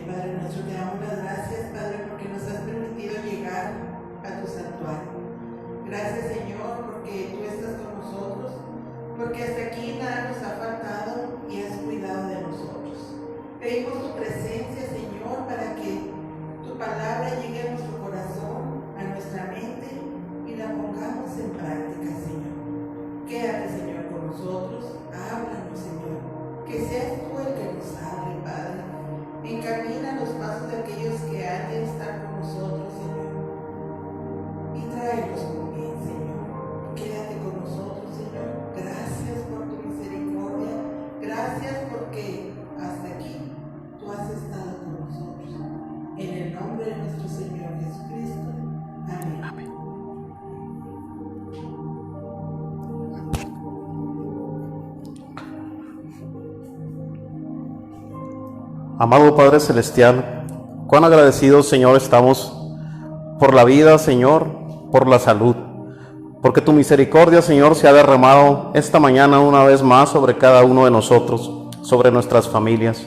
Padre nuestro, te damos las gracias, Padre, porque nos has permitido llegar a tu santuario. Gracias, Señor, porque tú estás con nosotros, porque hasta aquí nada nos ha faltado y has cuidado de nosotros. Pedimos tu presencia, Señor, para que tu palabra llegue a nuestro corazón, a nuestra mente y la pongamos en práctica, Señor. Quédate, Señor, con nosotros, háblanos, Señor, que seas tú el que nos hable, Padre. Encamina los pasos de aquellos que han de estar con nosotros, Señor, y tráelos con bien, Señor. Quédate con nosotros, Señor. Gracias por tu misericordia. Gracias porque hasta aquí tú has estado con nosotros. En el nombre de nuestro Señor Jesucristo. Amén. Amén. Amado Padre Celestial, cuán agradecidos, Señor, estamos por la vida, Señor, por la salud, porque tu misericordia, Señor, se ha derramado esta mañana una vez más sobre cada uno de nosotros, sobre nuestras familias.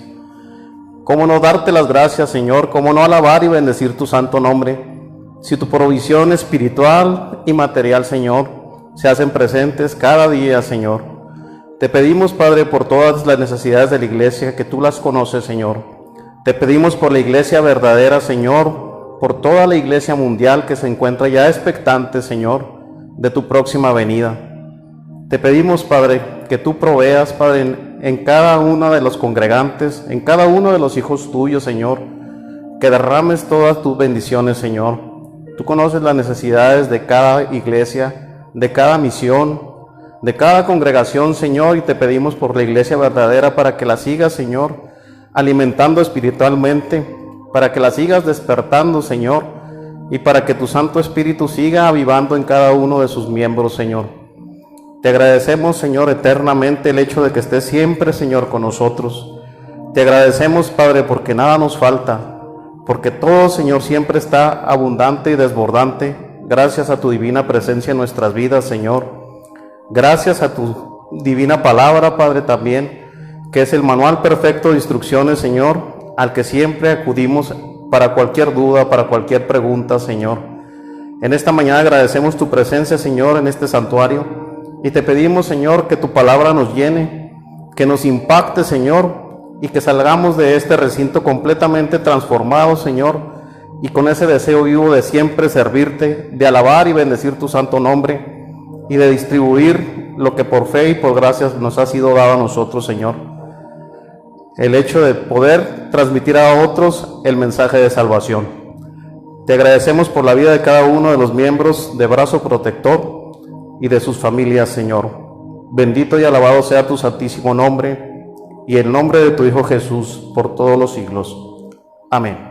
¿Cómo no darte las gracias, Señor? ¿Cómo no alabar y bendecir tu santo nombre? Si tu provisión espiritual y material, Señor, se hacen presentes cada día, Señor. Te pedimos, Padre, por todas las necesidades de la iglesia, que tú las conoces, Señor. Te pedimos por la iglesia verdadera, Señor, por toda la iglesia mundial que se encuentra ya expectante, Señor, de tu próxima venida. Te pedimos, Padre, que tú proveas, Padre, en cada uno de los congregantes, en cada uno de los hijos tuyos, Señor, que derrames todas tus bendiciones, Señor. Tú conoces las necesidades de cada iglesia, de cada misión, de cada congregación, Señor, y te pedimos por la iglesia verdadera para que la sigas, Señor, alimentando espiritualmente, para que la sigas despertando, Señor, y para que tu Santo Espíritu siga avivando en cada uno de sus miembros, Señor. Te agradecemos, Señor, eternamente el hecho de que estés siempre, Señor, con nosotros. Te agradecemos, Padre, porque nada nos falta, porque todo, Señor, siempre está abundante y desbordante, gracias a tu divina presencia en nuestras vidas, Señor. Gracias a tu divina palabra, Padre, también, que es el manual perfecto de instrucciones, Señor, al que siempre acudimos para cualquier duda, para cualquier pregunta, Señor. En esta mañana agradecemos tu presencia, Señor, en este santuario, y te pedimos, Señor, que tu palabra nos llene, que nos impacte, Señor, y que salgamos de este recinto completamente transformados, Señor, y con ese deseo vivo de siempre servirte, de alabar y bendecir tu santo nombre, y de distribuir lo que por fe y por gracias nos ha sido dado a nosotros, Señor. El hecho de poder transmitir a otros el mensaje de salvación. Te agradecemos por la vida de cada uno de los miembros de Brazo Protector y de sus familias, Señor. Bendito y alabado sea tu santísimo nombre y el nombre de tu Hijo Jesús por todos los siglos. Amén.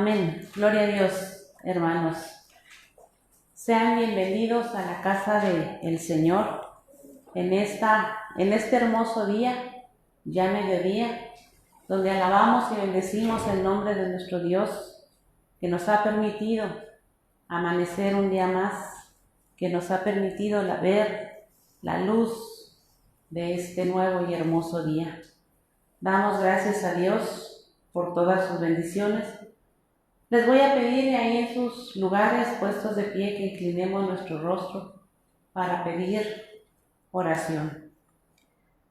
Amén. Gloria a Dios, hermanos. Sean bienvenidos a la casa del Señor en este hermoso día, ya mediodía, donde alabamos y bendecimos el nombre de nuestro Dios, que nos ha permitido amanecer un día más, que nos ha permitido ver la luz de este nuevo y hermoso día. Damos gracias a Dios por todas sus bendiciones. Les voy a pedir ahí en sus lugares puestos de pie que inclinemos nuestro rostro para pedir oración.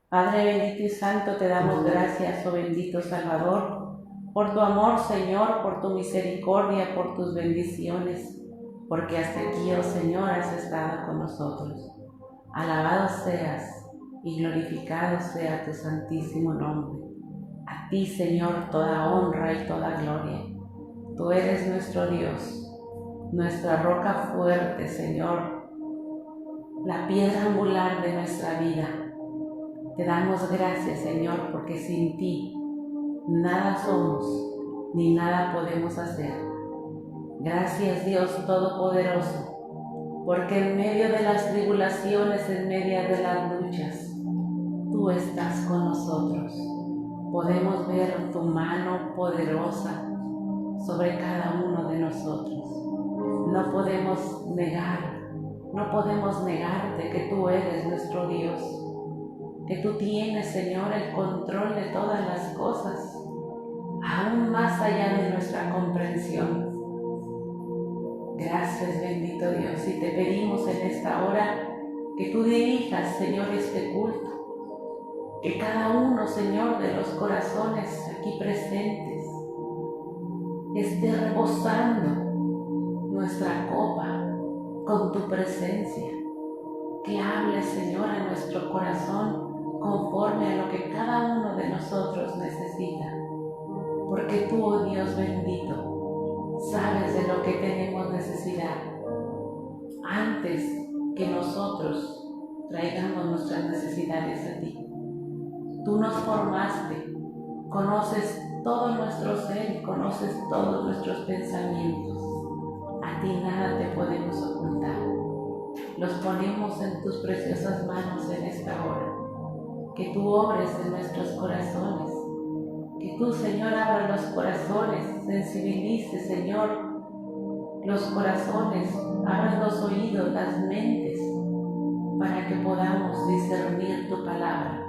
Padre bendito y santo, te damos gracias, oh bendito Salvador, por tu amor, Señor, por tu misericordia, por tus bendiciones, porque hasta aquí, oh Señor, has estado con nosotros. Alabado seas y glorificado sea tu santísimo nombre. A ti, Señor, toda honra y toda gloria. Tú eres nuestro Dios, nuestra roca fuerte, Señor, la piedra angular de nuestra vida. Te damos gracias, Señor, porque sin ti nada somos ni nada podemos hacer. Gracias, Dios Todopoderoso, porque en medio de las tribulaciones, en medio de las luchas, tú estás con nosotros. Podemos ver tu mano poderosa sobre cada uno de nosotros. No podemos negarte que tú eres nuestro Dios, que tú tienes, Señor, el control de todas las cosas, aún más allá de nuestra comprensión. Gracias, bendito Dios, y te pedimos en esta hora que tú dirijas, Señor, este culto, que cada uno, Señor, de los corazones aquí presentes esté rebosando nuestra copa con tu presencia, que hable, Señor, a nuestro corazón conforme a lo que cada uno de nosotros necesita, porque tú, oh Dios bendito, sabes de lo que tenemos necesidad antes que nosotros traigamos nuestras necesidades a ti. Tú nos formaste, conoces todo nuestro ser y conoces todos nuestros pensamientos. A ti nada te podemos ocultar. Los ponemos en tus preciosas manos en esta hora. Que tú obres en nuestros corazones. Que tú, Señor, abras los corazones, sensibilices, Señor, los corazones, abras los oídos, las mentes, para que podamos discernir tu palabra,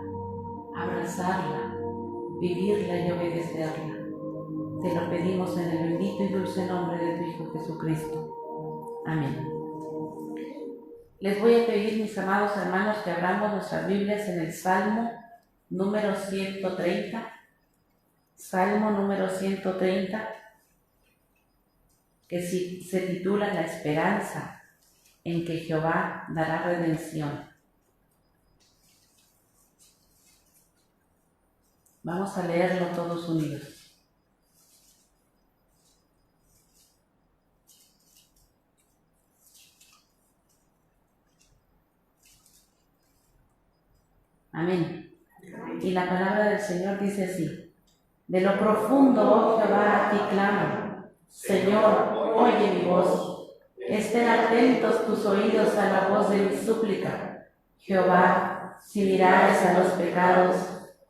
abrazarla, vivirla y obedecerla. Te lo pedimos en el bendito y dulce nombre de tu Hijo Jesucristo. Amén. Les voy a pedir, mis amados hermanos, que abramos nuestras Biblias en el Salmo número 130. Salmo número 130, que se titula La esperanza en que Jehová dará redención. Vamos a leerlo todos unidos. Amén. Y la palabra del Señor dice así: de lo profundo, oh Jehová, a ti clamo. Señor, oye mi voz. Estén atentos tus oídos a la voz de mi súplica. Jehová, si mirares a los pecados,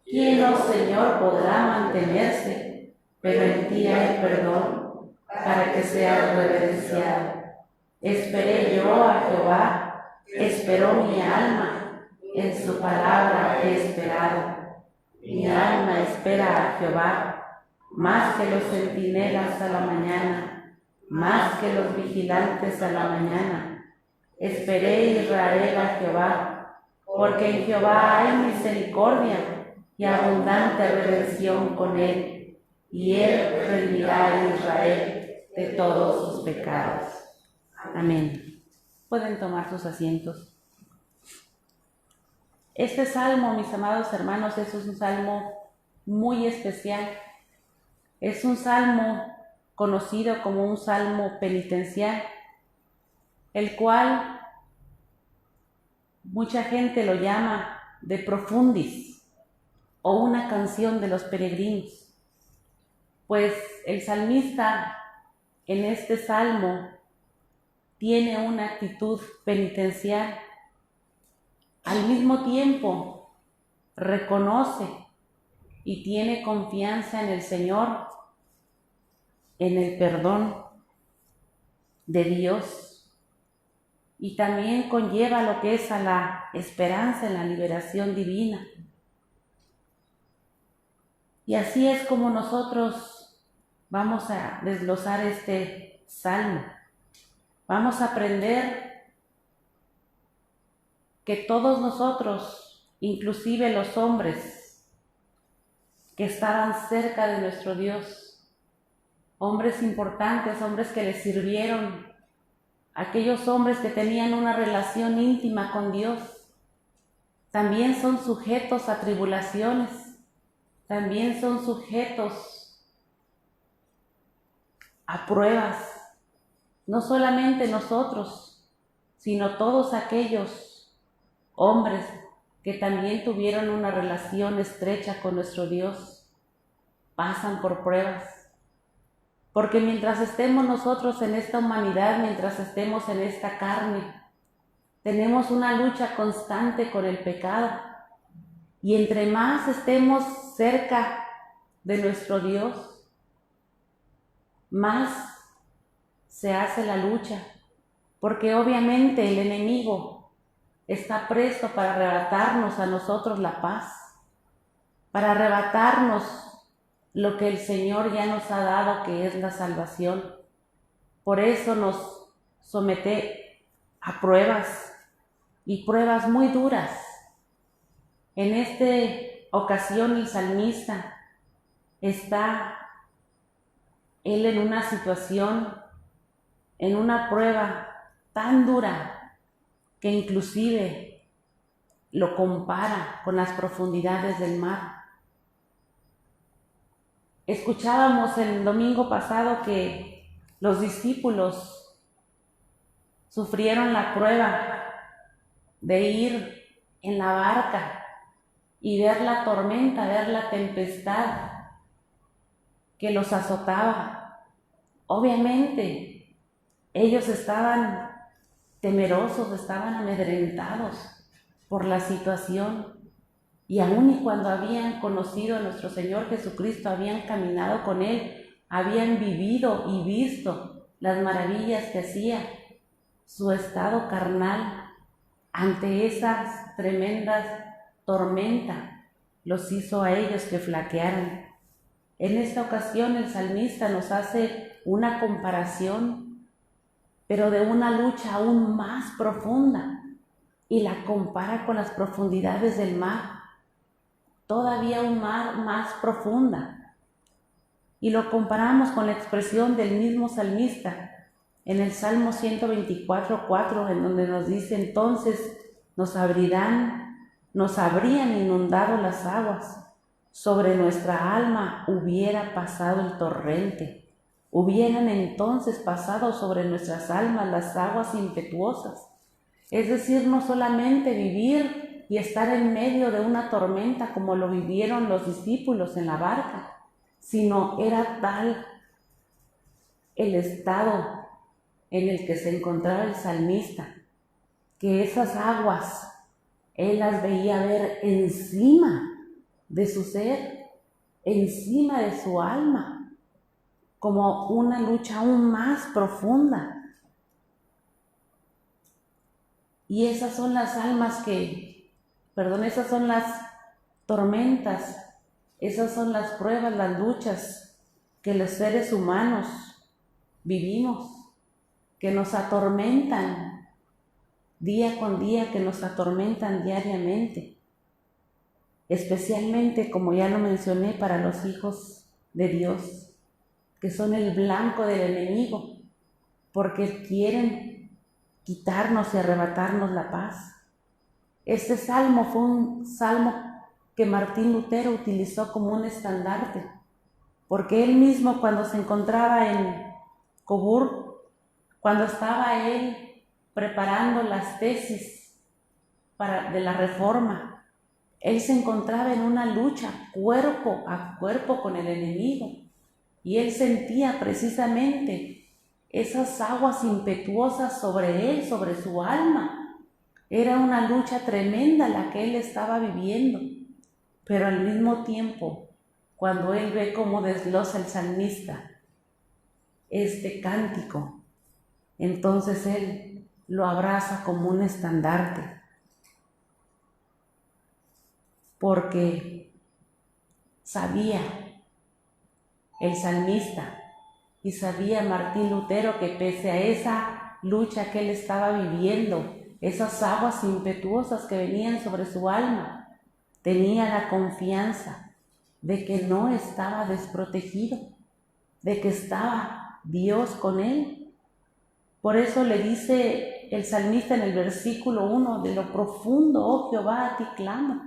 ¿quién, oh Señor, podrá mantenerse? Pero en ti hay perdón, para que seas reverenciado. Esperé yo a Jehová, esperó mi alma, en su palabra he esperado. Mi alma espera a Jehová, más que los centinelas a la mañana, más que los vigilantes a la mañana. Esperé Israel a Jehová, porque en Jehová hay misericordia y abundante redención con él, y él redimirá a Israel de todos sus pecados. Amén. Pueden tomar sus asientos. Este salmo, mis amados hermanos, es un salmo muy especial. Es un salmo conocido como un salmo penitencial, el cual mucha gente lo llama de profundis o una canción de los peregrinos, pues el salmista en este salmo tiene una actitud penitencial. Al mismo tiempo reconoce y tiene confianza en el Señor, en el perdón de Dios, y también conlleva lo que es a la esperanza en la liberación divina. Y así es como nosotros vamos a desglosar este salmo. Vamos a aprender que todos nosotros, inclusive los hombres que estaban cerca de nuestro Dios, hombres importantes, hombres que le sirvieron, aquellos hombres que tenían una relación íntima con Dios, también son sujetos a tribulaciones, también son sujetos a pruebas. No solamente nosotros, sino todos aquellos hombres que también tuvieron una relación estrecha con nuestro Dios, pasan por pruebas. Porque mientras estemos nosotros en esta humanidad, mientras estemos en esta carne, tenemos una lucha constante con el pecado. Y entre más estemos cerca de nuestro Dios, más se hace la lucha, porque obviamente el enemigo está presto para arrebatarnos a nosotros la paz, para arrebatarnos lo que el Señor ya nos ha dado, que es la salvación. Por eso nos somete a pruebas, y pruebas muy duras. En esta ocasión el salmista está él en una situación, en una prueba tan dura que inclusive lo compara con las profundidades del mar. Escuchábamos el domingo pasado que los discípulos sufrieron la prueba de ir en la barca y ver la tormenta, ver la tempestad que los azotaba. Obviamente, ellos estaban temerosos, estaban amedrentados por la situación. Y aun y cuando habían conocido a nuestro Señor Jesucristo, habían caminado con Él, habían vivido y visto las maravillas que hacía, su estado carnal ante esas tremendas tormentas los hizo a ellos que flaquearan. En esta ocasión el salmista nos hace una comparación, pero de una lucha aún más profunda, y la compara con las profundidades del mar, todavía un mar más profunda. Y lo comparamos con la expresión del mismo salmista en el Salmo 124:4, en donde nos dice: entonces nos habrían inundado las aguas, sobre nuestra alma hubiera pasado el torrente. Hubieran entonces pasado sobre nuestras almas las aguas impetuosas. Es decir, no solamente vivir y estar en medio de una tormenta como lo vivieron los discípulos en la barca, sino era tal el estado en el que se encontraba el salmista, que esas aguas él las veía ver encima de su ser, encima de su alma, como una lucha aún más profunda. Y esas son las esas son las tormentas, esas son las pruebas, las luchas que los seres humanos vivimos, que nos atormentan día con día, que nos atormentan diariamente, especialmente, como ya lo mencioné, para los hijos de Dios, que son el blanco del enemigo, porque quieren quitarnos y arrebatarnos la paz. Este salmo fue un salmo que Martín Lutero utilizó como un estandarte, porque él mismo, cuando se encontraba en Coburg, cuando estaba él preparando las tesis de la Reforma, él se encontraba en una lucha cuerpo a cuerpo con el enemigo, y él sentía precisamente esas aguas impetuosas sobre él, sobre su alma. Era una lucha tremenda la que él estaba viviendo, pero al mismo tiempo, cuando él ve cómo desglosa el salmista este cántico, entonces él lo abraza como un estandarte, porque sabía el salmista y sabía Martín Lutero que pese a esa lucha que él estaba viviendo, esas aguas impetuosas que venían sobre su alma, tenía la confianza de que no estaba desprotegido, de que estaba Dios con él. Por eso le dice el salmista en el versículo 1, de lo profundo, oh Jehová, a ti clamo,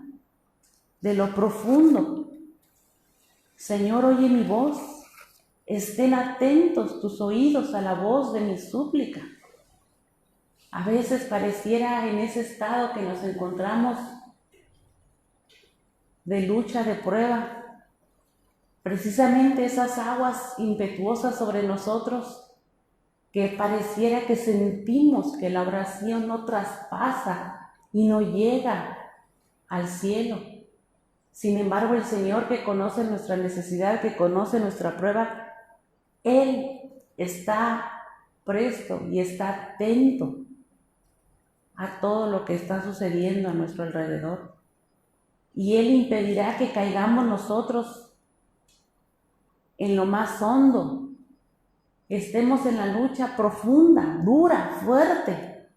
de lo profundo. Señor, oye mi voz, estén atentos tus oídos a la voz de mi súplica. A veces pareciera en ese estado que nos encontramos de lucha, de prueba, precisamente esas aguas impetuosas sobre nosotros, que pareciera que sentimos que la oración no traspasa y no llega al cielo. Sin embargo, el Señor, que conoce nuestra necesidad, que conoce nuestra prueba, Él está presto y está atento a todo lo que está sucediendo a nuestro alrededor. Y Él impedirá que caigamos nosotros en lo más hondo, estemos en la lucha profunda, dura, fuerte,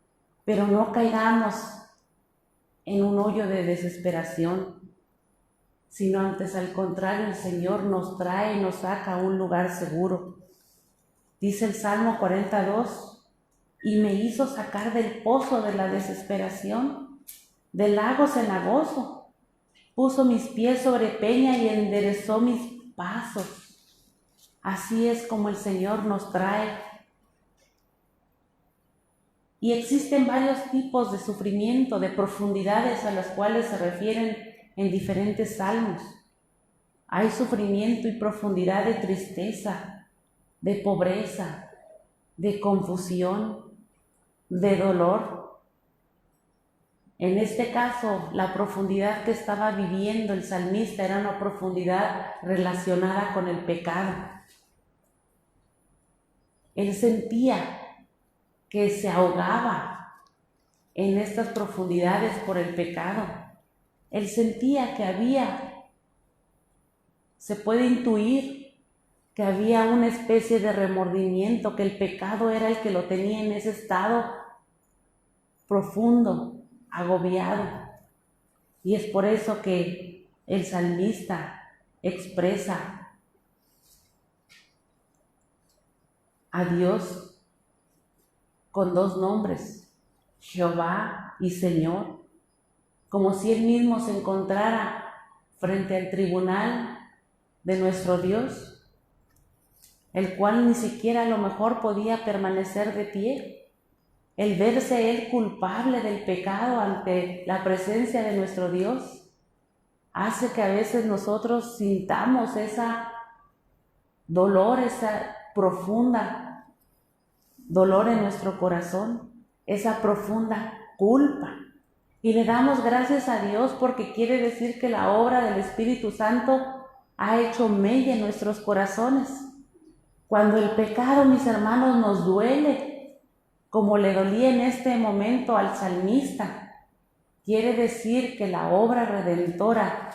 pero no caigamos en un hoyo de desesperación, sino antes al contrario, el Señor nos trae y nos saca a un lugar seguro. Dice el Salmo 42, y me hizo sacar del pozo de la desesperación, del lago cenagoso. Puso mis pies sobre peña y enderezó mis pasos. Así es como el Señor nos trae. Y existen varios tipos de sufrimiento, de profundidades a las cuales se refieren en diferentes salmos. Hay sufrimiento y profundidad de tristeza, de pobreza, de confusión, de dolor. En este caso, la profundidad que estaba viviendo el salmista era una profundidad relacionada con el pecado. Él sentía que se ahogaba en estas profundidades por el pecado. Él sentía que se puede intuir que había una especie de remordimiento, que el pecado era el que lo tenía en ese estado profundo, agobiado. Y es por eso que el salmista expresa a Dios con dos nombres, Jehová y Señor, como si él mismo se encontrara frente al tribunal de nuestro Dios, el cual ni siquiera a lo mejor podía permanecer de pie. El verse él culpable del pecado ante la presencia de nuestro Dios hace que a veces nosotros sintamos esa dolor, esa profunda dolor en nuestro corazón, esa profunda culpa. Y le damos gracias a Dios porque quiere decir que la obra del Espíritu Santo ha hecho mella en nuestros corazones. Cuando el pecado, mis hermanos, nos duele, como le dolía en este momento al salmista, quiere decir que la obra redentora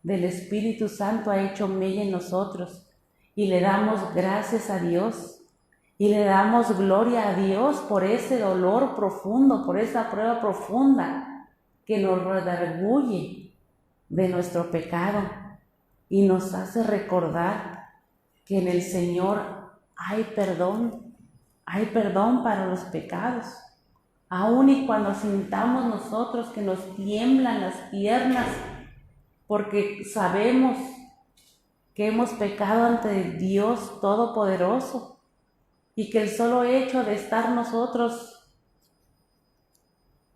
del Espíritu Santo ha hecho mella en nosotros. Y le damos gracias a Dios y le damos gloria a Dios por ese dolor profundo, por esa prueba profunda que nos redarguye de nuestro pecado y nos hace recordar que en el Señor hay perdón para los pecados. Aun y cuando sintamos nosotros que nos tiemblan las piernas porque sabemos que hemos pecado ante Dios Todopoderoso y que el solo hecho de estar nosotros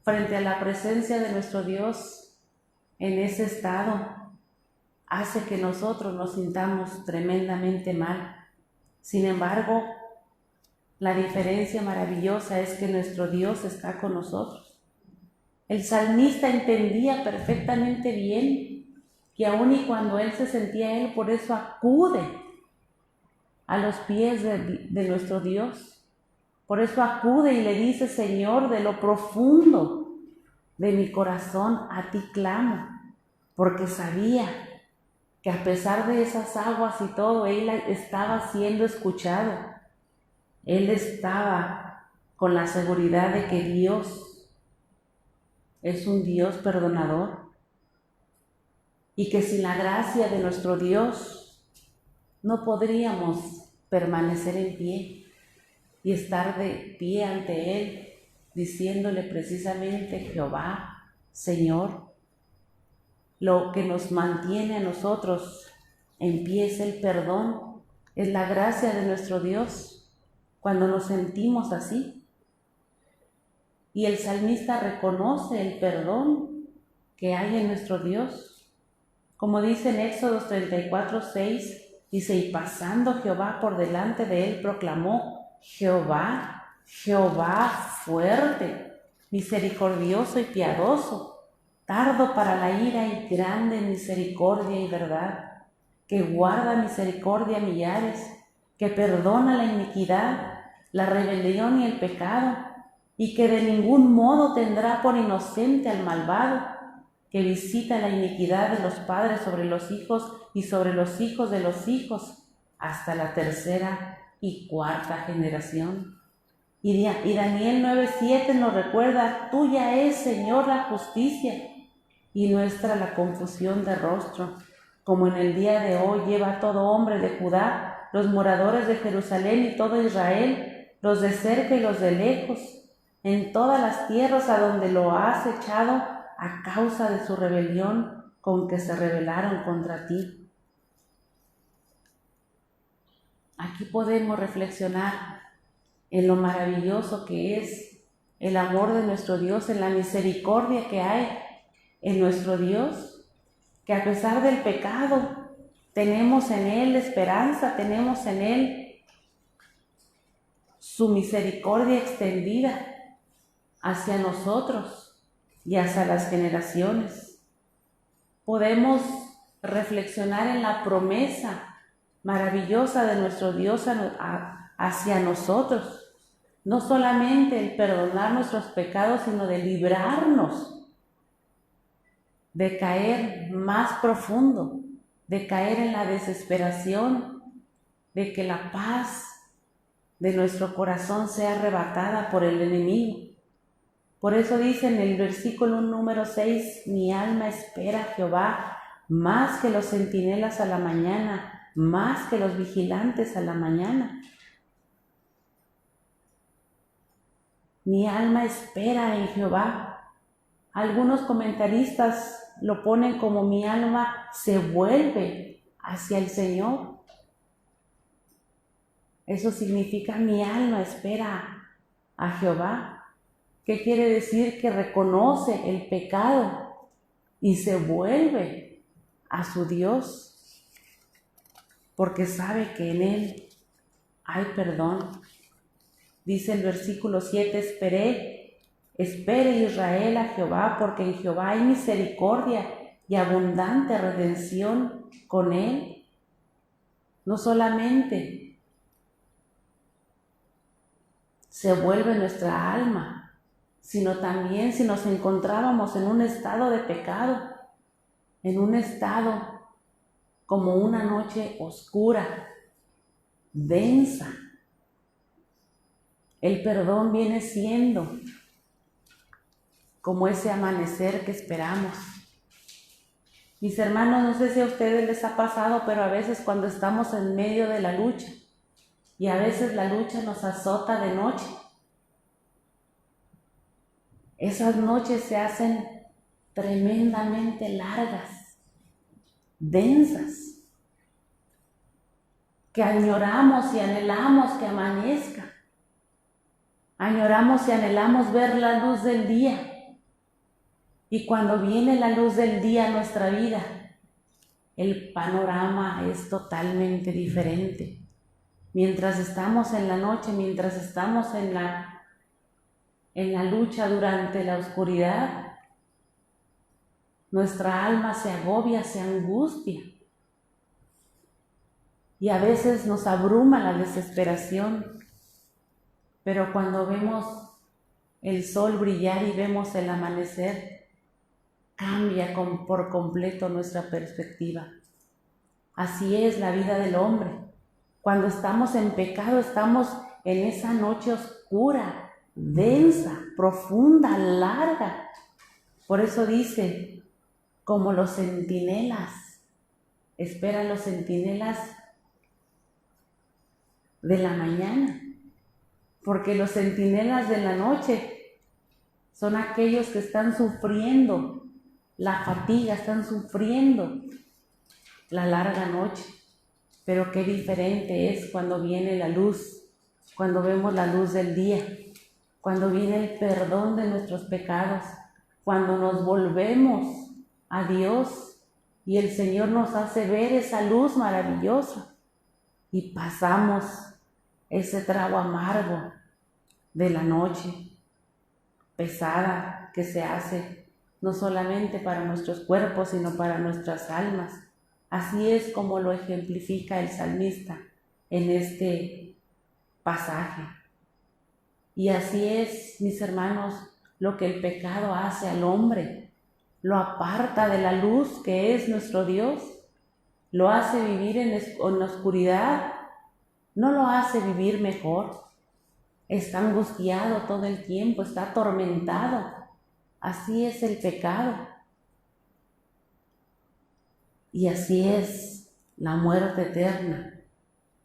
frente a la presencia de nuestro Dios en ese estado hace que nosotros nos sintamos tremendamente mal. Sin embargo, La diferencia maravillosa es que nuestro Dios está con nosotros. El salmista entendía perfectamente bien que aun y cuando él se sentía él, por eso acude a los pies de nuestro Dios. Por eso acude y le dice: Señor, de lo profundo de mi corazón a ti clamo, porque sabía que a pesar de esas aguas y todo, él estaba siendo escuchado. Él estaba con la seguridad de que Dios es un Dios perdonador y que sin la gracia de nuestro Dios no podríamos permanecer en pie y estar de pie ante Él, diciéndole precisamente: Jehová, Señor. Lo que nos mantiene a nosotros en pie es el perdón, es la gracia de nuestro Dios cuando nos sentimos así. Y el salmista reconoce el perdón que hay en nuestro Dios. Como dice en Éxodo 34:6, dice: y pasando Jehová por delante de él, proclamó: Jehová, Jehová fuerte, misericordioso y piadoso, tardo para la ira y grande en misericordia y verdad, que guarda misericordia a millares, que perdona la iniquidad, la rebelión y el pecado, y que de ningún modo tendrá por inocente al malvado, que visita la iniquidad de los padres sobre los hijos y sobre los hijos de los hijos, hasta la tercera y cuarta generación. Y Daniel 9:7 nos recuerda: tuya es, Señor, la justicia, y nuestra la confusión de rostro, como en el día de hoy lleva todo hombre de Judá, los moradores de Jerusalén y todo Israel, los de cerca y los de lejos, en todas las tierras a donde lo has echado a causa de su rebelión con que se rebelaron contra ti. Aquí podemos reflexionar en lo maravilloso que es el amor de nuestro Dios, en la misericordia que hay en nuestro Dios, que a pesar del pecado tenemos en Él esperanza, tenemos en Él su misericordia extendida hacia nosotros y hacia las generaciones. Podemos reflexionar en la promesa maravillosa de nuestro Dios hacia nosotros, no solamente el perdonar nuestros pecados, sino de librarnos de caer más profundo, de caer en la desesperación, de que la paz de nuestro corazón sea arrebatada por el enemigo. Por eso dice en el versículo número 6: mi alma espera a Jehová más que los centinelas a la mañana, más que los vigilantes a la mañana. Mi alma espera en Jehová. Algunos comentaristas lo ponen como: mi alma se vuelve hacia el Señor. Eso significa: mi alma espera a Jehová. ¿Qué quiere decir? Que reconoce el pecado y se vuelve a su Dios, porque sabe que en Él hay perdón. Dice el versículo 7: espere Israel a Jehová, porque en Jehová hay misericordia y abundante redención con Él. No solamente se vuelve nuestra alma, sino también si nos encontrábamos en un estado de pecado, en un estado como una noche oscura, densa. El perdón viene siendo como ese amanecer que esperamos. Mis hermanos, no sé si a ustedes les ha pasado, pero a veces cuando estamos en medio de la lucha, y a veces la lucha nos azota de noche, esas noches se hacen tremendamente largas, densas, que añoramos y anhelamos que amanezca. Añoramos y anhelamos ver la luz del día. Y cuando viene la luz del día a nuestra vida, el panorama es totalmente diferente. mientras estamos en la noche, mientras estamos en la lucha durante la oscuridad, nuestra alma se agobia, se angustia. Y a veces nos abruma la desesperación. Pero cuando vemos el sol brillar y vemos el amanecer, cambia por completo nuestra perspectiva. Así es la vida del hombre. Cuando estamos en pecado, estamos en esa noche oscura, densa, profunda, larga. Por eso dice, como los centinelas, esperan los centinelas de la mañana, porque los centinelas de la noche son aquellos que están sufriendo la fatiga, están sufriendo la larga noche. Pero qué diferente es cuando viene la luz, cuando vemos la luz del día, cuando viene el perdón de nuestros pecados, cuando nos volvemos a Dios y el Señor nos hace ver esa luz maravillosa y pasamos ese trago amargo de la noche pesada que se hace no solamente para nuestros cuerpos, sino para nuestras almas. Así es como lo ejemplifica el salmista en este pasaje. Y así es, mis hermanos, lo que el pecado hace al hombre. Lo aparta de la luz que es nuestro Dios, lo hace vivir en la oscuridad, no lo hace vivir mejor. Está angustiado todo el tiempo, está atormentado. Así es el pecado. Y así es la muerte eterna,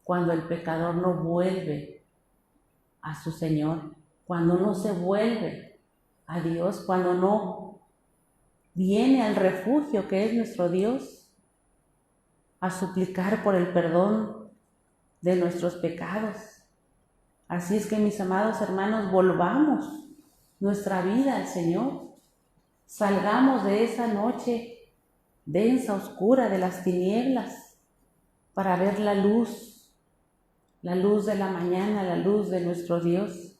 cuando el pecador no vuelve a su Señor, cuando no se vuelve a Dios, cuando no viene al refugio que es nuestro Dios, a suplicar por el perdón de nuestros pecados. Así es que, mis amados hermanos, volvamos nuestra vida al Señor, salgamos de esa noche densa, oscura, de las tinieblas, para ver la luz de la mañana, la luz de nuestro Dios.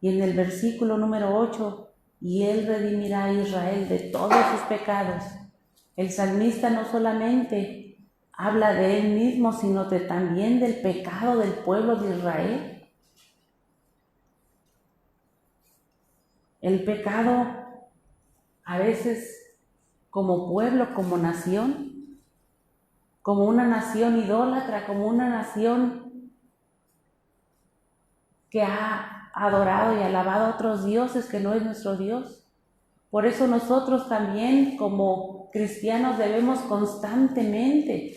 Y en el versículo número 8, y Él redimirá a Israel de todos sus pecados. El salmista no solamente habla de Él mismo, sino también del pecado del pueblo de Israel. El pecado, a veces, como pueblo, como nación, como una nación idólatra, como una nación que ha adorado y alabado a otros dioses que no es nuestro Dios. Por eso nosotros también, como cristianos, debemos constantemente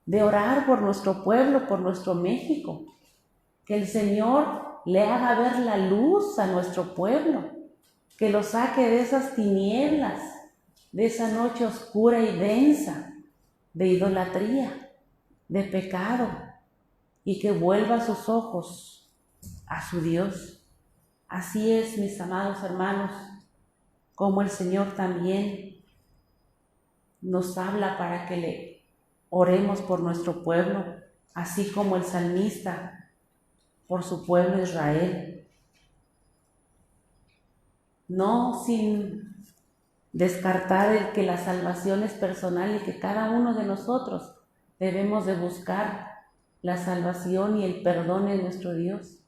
de orar por nuestro pueblo, por nuestro México, que el Señor le haga ver la luz a nuestro pueblo, que lo saque de esas tinieblas, de esa noche oscura y densa, de idolatría, de pecado, y que vuelva sus ojos a su Dios. Así es, mis amados hermanos, como el Señor también nos habla para que le oremos por nuestro pueblo, así como el salmista por su pueblo Israel. No sin descartar el que la salvación es personal y que cada uno de nosotros debemos de buscar la salvación y el perdón en nuestro Dios.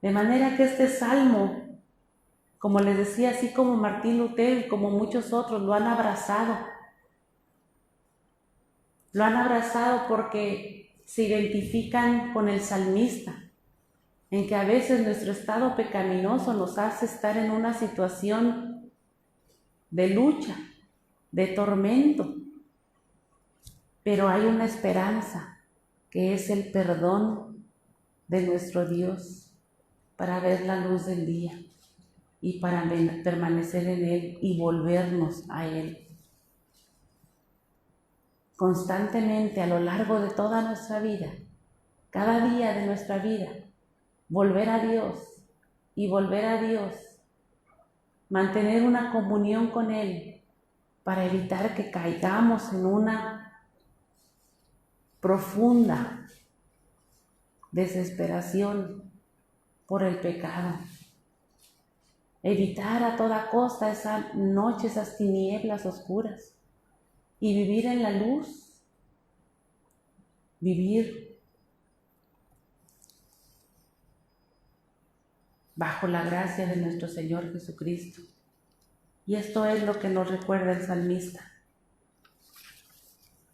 De manera que este salmo, como les decía, así como Martín Lutero y como muchos otros lo han abrazado. Lo han abrazado porque se identifican con el salmista, en que a veces nuestro estado pecaminoso nos hace estar en una situación de lucha, de tormento, pero hay una esperanza que es el perdón de nuestro Dios para ver la luz del día y para permanecer en Él y volvernos a Él. Constantemente a lo largo de toda nuestra vida, cada día de nuestra vida, volver a Dios y volver a Dios, mantener una comunión con Él para evitar que caigamos en una profunda desesperación por el pecado. Evitar a toda costa esa noche, esas tinieblas oscuras, y vivir en la luz, vivir bajo la gracia de nuestro Señor Jesucristo. Y esto es lo que nos recuerda el salmista.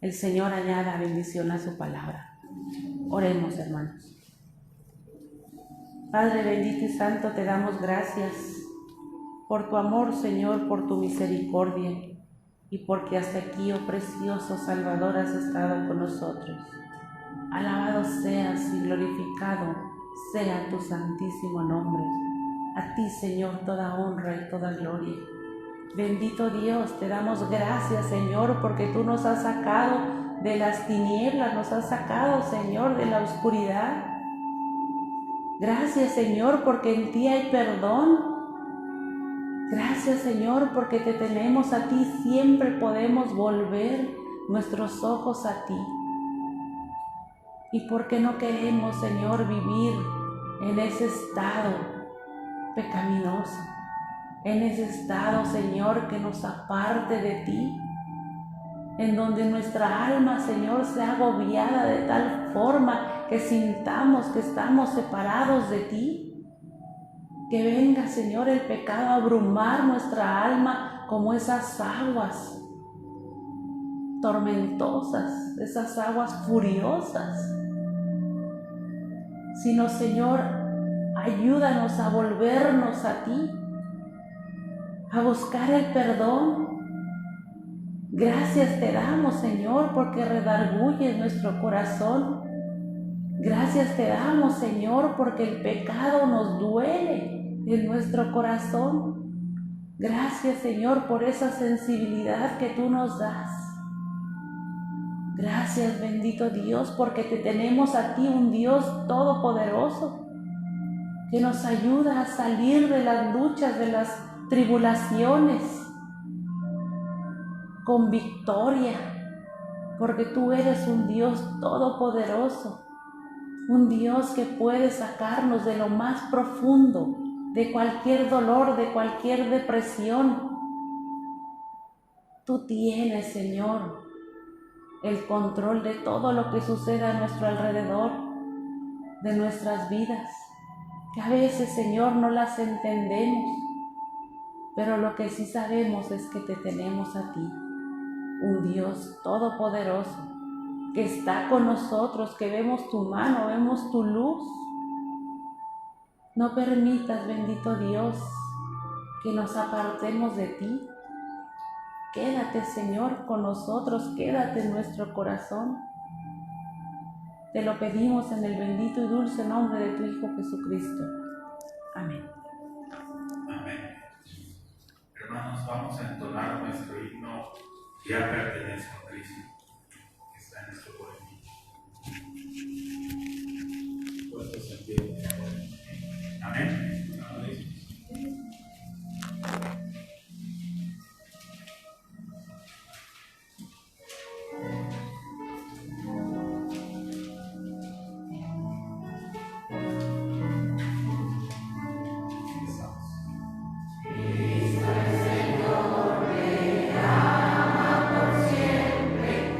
El Señor añada bendición a su palabra. Oremos, hermanos. Padre bendito y santo, te damos gracias por tu amor, Señor, por tu misericordia y porque hasta aquí, oh precioso Salvador, has estado con nosotros. Alabado seas y glorificado sea tu santísimo nombre. A ti, Señor, toda honra y toda gloria. Bendito Dios, te damos gracias, Señor, porque tú nos has sacado de las tinieblas, nos has sacado, Señor, de la oscuridad. Gracias, Señor, porque en ti hay perdón. Gracias, Señor, porque te tenemos a ti, siempre podemos volver nuestros ojos a ti. Y porque no queremos, Señor, vivir en ese estado pecaminoso, en ese estado, Señor, que nos aparte de ti, en donde nuestra alma, Señor, sea agobiada de tal forma que sintamos que estamos separados de ti. Que venga, Señor, el pecado a abrumar nuestra alma como esas aguas tormentosas, esas aguas furiosas. Sino, Señor, ayúdanos a volvernos a ti, a buscar el perdón. Gracias te damos, Señor, porque redarguyes nuestro corazón. Gracias te damos, Señor, porque el pecado nos duele en nuestro corazón. Gracias, Señor, por esa sensibilidad que tú nos das. Gracias, bendito Dios, porque te tenemos a ti, un Dios todopoderoso, que nos ayuda a salir de las luchas, de las tribulaciones, con victoria, porque tú eres un Dios todopoderoso. Un Dios que puede sacarnos de lo más profundo, de cualquier dolor, de cualquier depresión. Tú tienes, Señor, el control de todo lo que sucede a nuestro alrededor, de nuestras vidas, que a veces, Señor, no las entendemos, pero lo que sí sabemos es que te tenemos a ti, un Dios todopoderoso, que está con nosotros, que vemos tu mano, vemos tu luz. No permitas, bendito Dios, que nos apartemos de ti. Quédate, Señor, con nosotros, quédate en nuestro corazón. Te lo pedimos en el bendito y dulce nombre de tu Hijo Jesucristo. Amén. Amén. Hermanos, vamos a entonar nuestro himno, Ya pertenezco a Cristo, que está en nuestro corazón. Puestos en pie. Amén. Amén. Cristo el Señor me ama por siempre.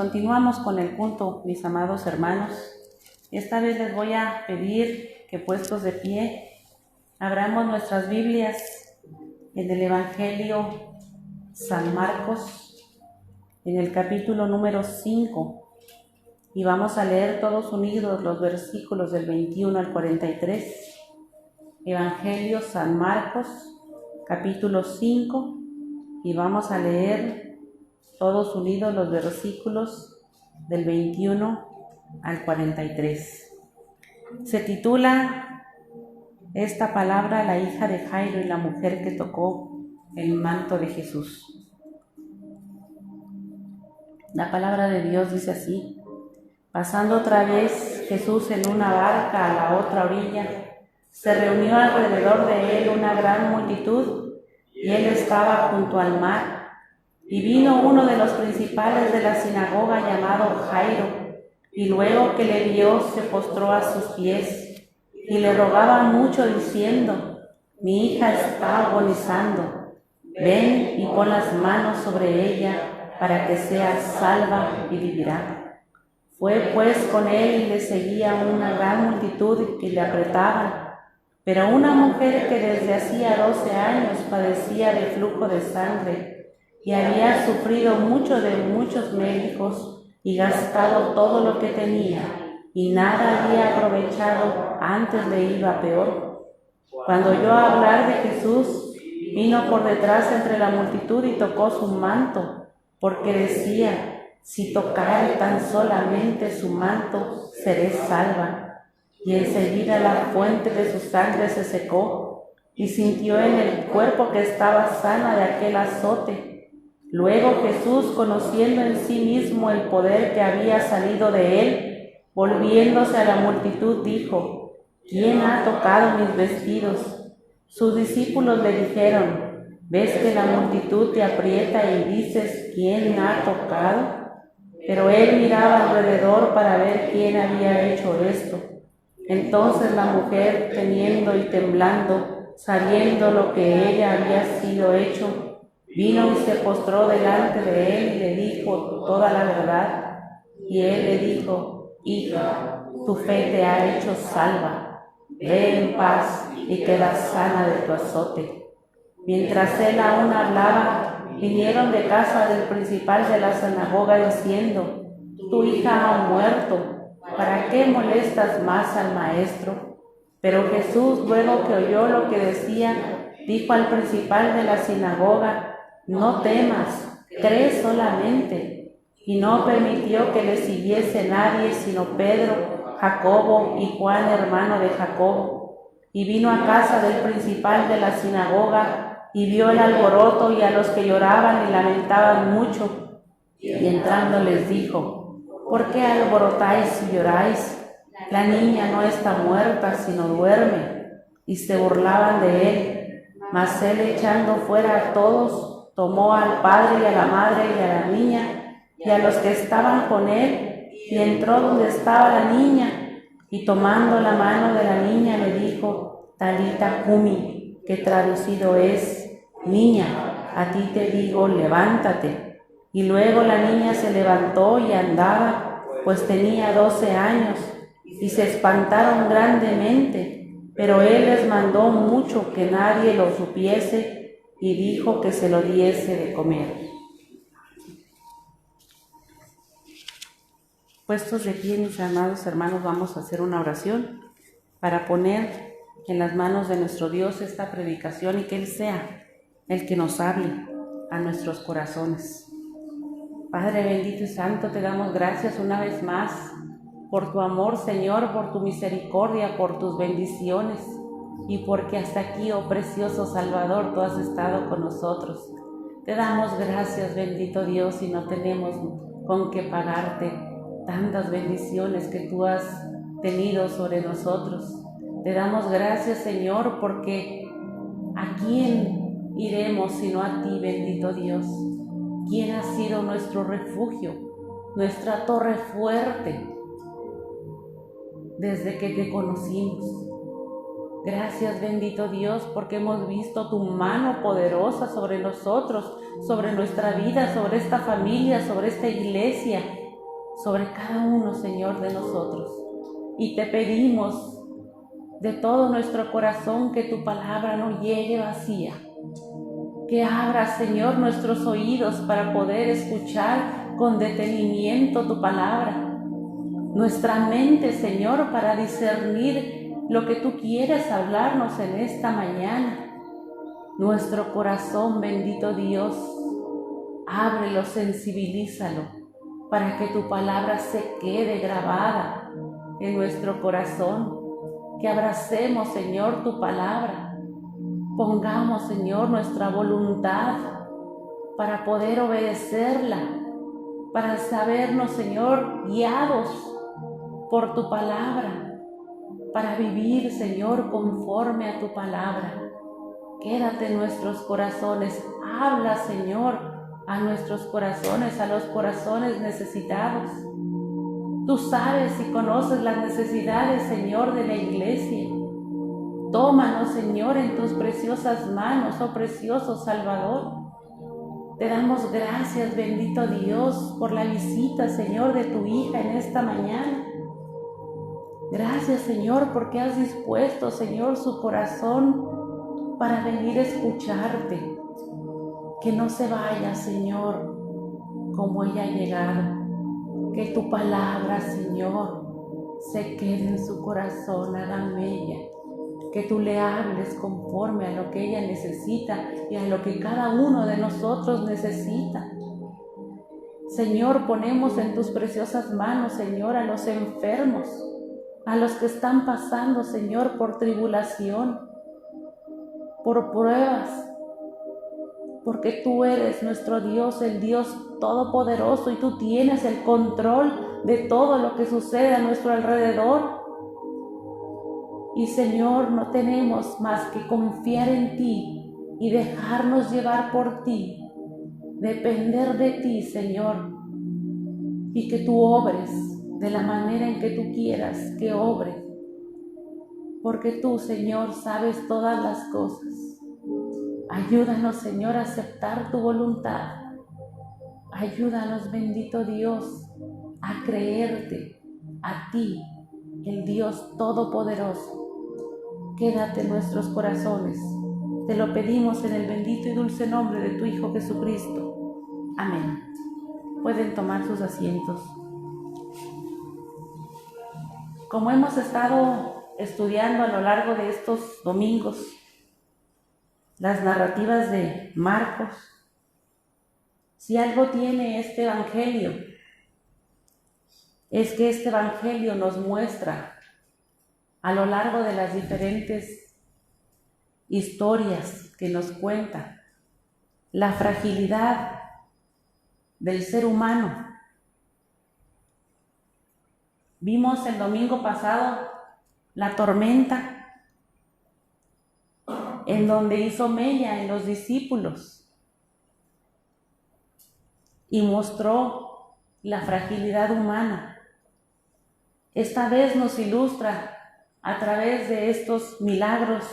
continuamos con el punto, mis amados hermanos. Esta vez les voy a pedir que, puestos de pie, abramos nuestras Biblias en el Evangelio San Marcos, en el capítulo número 5, y vamos a leer todos unidos los versículos del 21 al 43. Evangelio San Marcos, capítulo 5, y vamos a leer todos unidos los versículos del 21 al 43. Se titula esta palabra: la hija de Jairo y la mujer que tocó el manto de Jesús. La palabra de Dios dice así: pasando otra vez Jesús en una barca a la otra orilla, se reunió alrededor de él una gran multitud, y él estaba junto al mar. Y vino uno de los principales de la sinagoga llamado Jairo, y luego que le vio se postró a sus pies, y le rogaba mucho diciendo: mi hija está agonizando, ven y pon las manos sobre ella para que sea salva y vivirá. Fue pues con él y le seguía una gran multitud que le apretaban. Pero una mujer que desde hacía 12 años padecía de flujo de sangre, y había sufrido mucho de muchos médicos y gastado todo lo que tenía, y nada había aprovechado, antes le iba peor. Cuando oyó hablar de Jesús, vino por detrás entre la multitud y tocó su manto, porque decía: si tocare tan solamente su manto, seré salva. Y enseguida la fuente de su sangre se secó, y sintió en el cuerpo que estaba sana de aquel azote. Luego Jesús, conociendo en sí mismo el poder que había salido de él, volviéndose a la multitud, dijo: ¿quién ha tocado mis vestidos? Sus discípulos le dijeron: ¿ves que la multitud te aprieta y dices: ¿quién ha tocado? Pero él miraba alrededor para ver quién había hecho esto. Entonces la mujer, temiendo y temblando, sabiendo lo que ella había sido hecho, vino y se postró delante de él y le dijo toda la verdad. Y él le dijo: hija, tu fe te ha hecho salva, ve en paz y queda sana de tu azote. Mientras él aún hablaba, vinieron de casa del principal de la sinagoga diciendo: tu hija ha muerto, ¿para qué molestas más al maestro? Pero Jesús, luego que oyó lo que decía, dijo al principal de la sinagoga: no temas, cree solamente. Y no permitió que le siguiese nadie sino Pedro, Jacobo y Juan, hermano de Jacobo. Y vino a casa del principal de la sinagoga, y vio el alboroto y a los que lloraban y lamentaban mucho. Y entrando les dijo: ¿por qué alborotáis y lloráis? La niña no está muerta, sino duerme. Y se burlaban de él. Mas él, echando fuera a todos, tomó al padre y a la madre y a la niña y a los que estaban con él, y entró donde estaba la niña, y tomando la mano de la niña le dijo: Talita cumi, que traducido es: niña, a ti te digo, levántate. Y luego la niña se levantó y andaba, pues tenía 12 años, y se espantaron grandemente, pero él les mandó mucho que nadie lo supiese, y dijo que se lo diese de comer. Puestos de pie, mis amados hermanos, vamos a hacer una oración para poner en las manos de nuestro Dios esta predicación y que Él sea el que nos hable a nuestros corazones. Padre bendito y santo, te damos gracias una vez más por tu amor, Señor, por tu misericordia, por tus bendiciones, y porque hasta aquí, oh precioso Salvador, tú has estado con nosotros. Te damos gracias, bendito Dios, y no tenemos con qué pagarte tantas bendiciones que tú has tenido sobre nosotros. Te damos gracias, Señor, porque ¿a quién iremos sino a ti, bendito Dios? ¿Quién ha sido nuestro refugio, nuestra torre fuerte desde que te conocimos? Gracias, bendito Dios, porque hemos visto tu mano poderosa sobre nosotros, sobre nuestra vida, sobre esta familia, sobre esta iglesia. sobre cada uno, Señor, de nosotros. Y te pedimos de todo nuestro corazón que tu palabra no llegue vacía, que abras, Señor, nuestros oídos para poder escuchar con detenimiento tu palabra, nuestra mente, Señor, para discernir lo que tú quieres hablarnos en esta mañana, nuestro corazón, bendito Dios, ábrelo, sensibilízalo, para que tu palabra se quede grabada en nuestro corazón, que abracemos, Señor, tu palabra, pongamos, Señor, nuestra voluntad para poder obedecerla, para sabernos, Señor, guiados por tu palabra, para vivir, Señor, conforme a tu palabra. Quédate en nuestros corazones, habla, Señor, a nuestros corazones, a los corazones necesitados. Tú sabes y conoces las necesidades, Señor, de la iglesia. Tómanos, Señor, en tus preciosas manos, oh precioso Salvador. Te damos gracias, bendito Dios, por la visita, Señor, de tu hija en esta mañana. Gracias, Señor, porque has dispuesto, Señor, su corazón para venir a escucharte. Que no se vaya, Señor, como ella ha llegado. Que tu palabra, Señor, se quede en su corazón, haga mella. Que tú le hables conforme a lo que ella necesita y a lo que cada uno de nosotros necesita. Señor, ponemos en tus preciosas manos, Señor, a los enfermos, a los que están pasando, Señor, por tribulación, por pruebas, porque tú eres nuestro Dios, el Dios todopoderoso, y tú tienes el control de todo lo que sucede a nuestro alrededor. Y Señor, no tenemos más que confiar en ti y dejarnos llevar por ti, depender de ti, Señor, y que tú obres de la manera en que tú quieras que obre, porque tú, Señor, sabes todas las cosas. Ayúdanos, Señor, a aceptar tu voluntad. Ayúdanos, bendito Dios, a creerte a ti, el Dios todopoderoso. Quédate en nuestros corazones. Te lo pedimos en el bendito y dulce nombre de tu Hijo Jesucristo. Amén. Pueden tomar sus asientos. Como hemos estado estudiando a lo largo de estos domingos las narrativas de Marcos, si algo tiene este evangelio, es que este evangelio nos muestra a lo largo de las diferentes historias que nos cuenta la fragilidad del ser humano. Vimos el domingo pasado la tormenta en donde hizo mella en los discípulos y mostró la fragilidad humana. Esta vez nos ilustra a través de estos milagros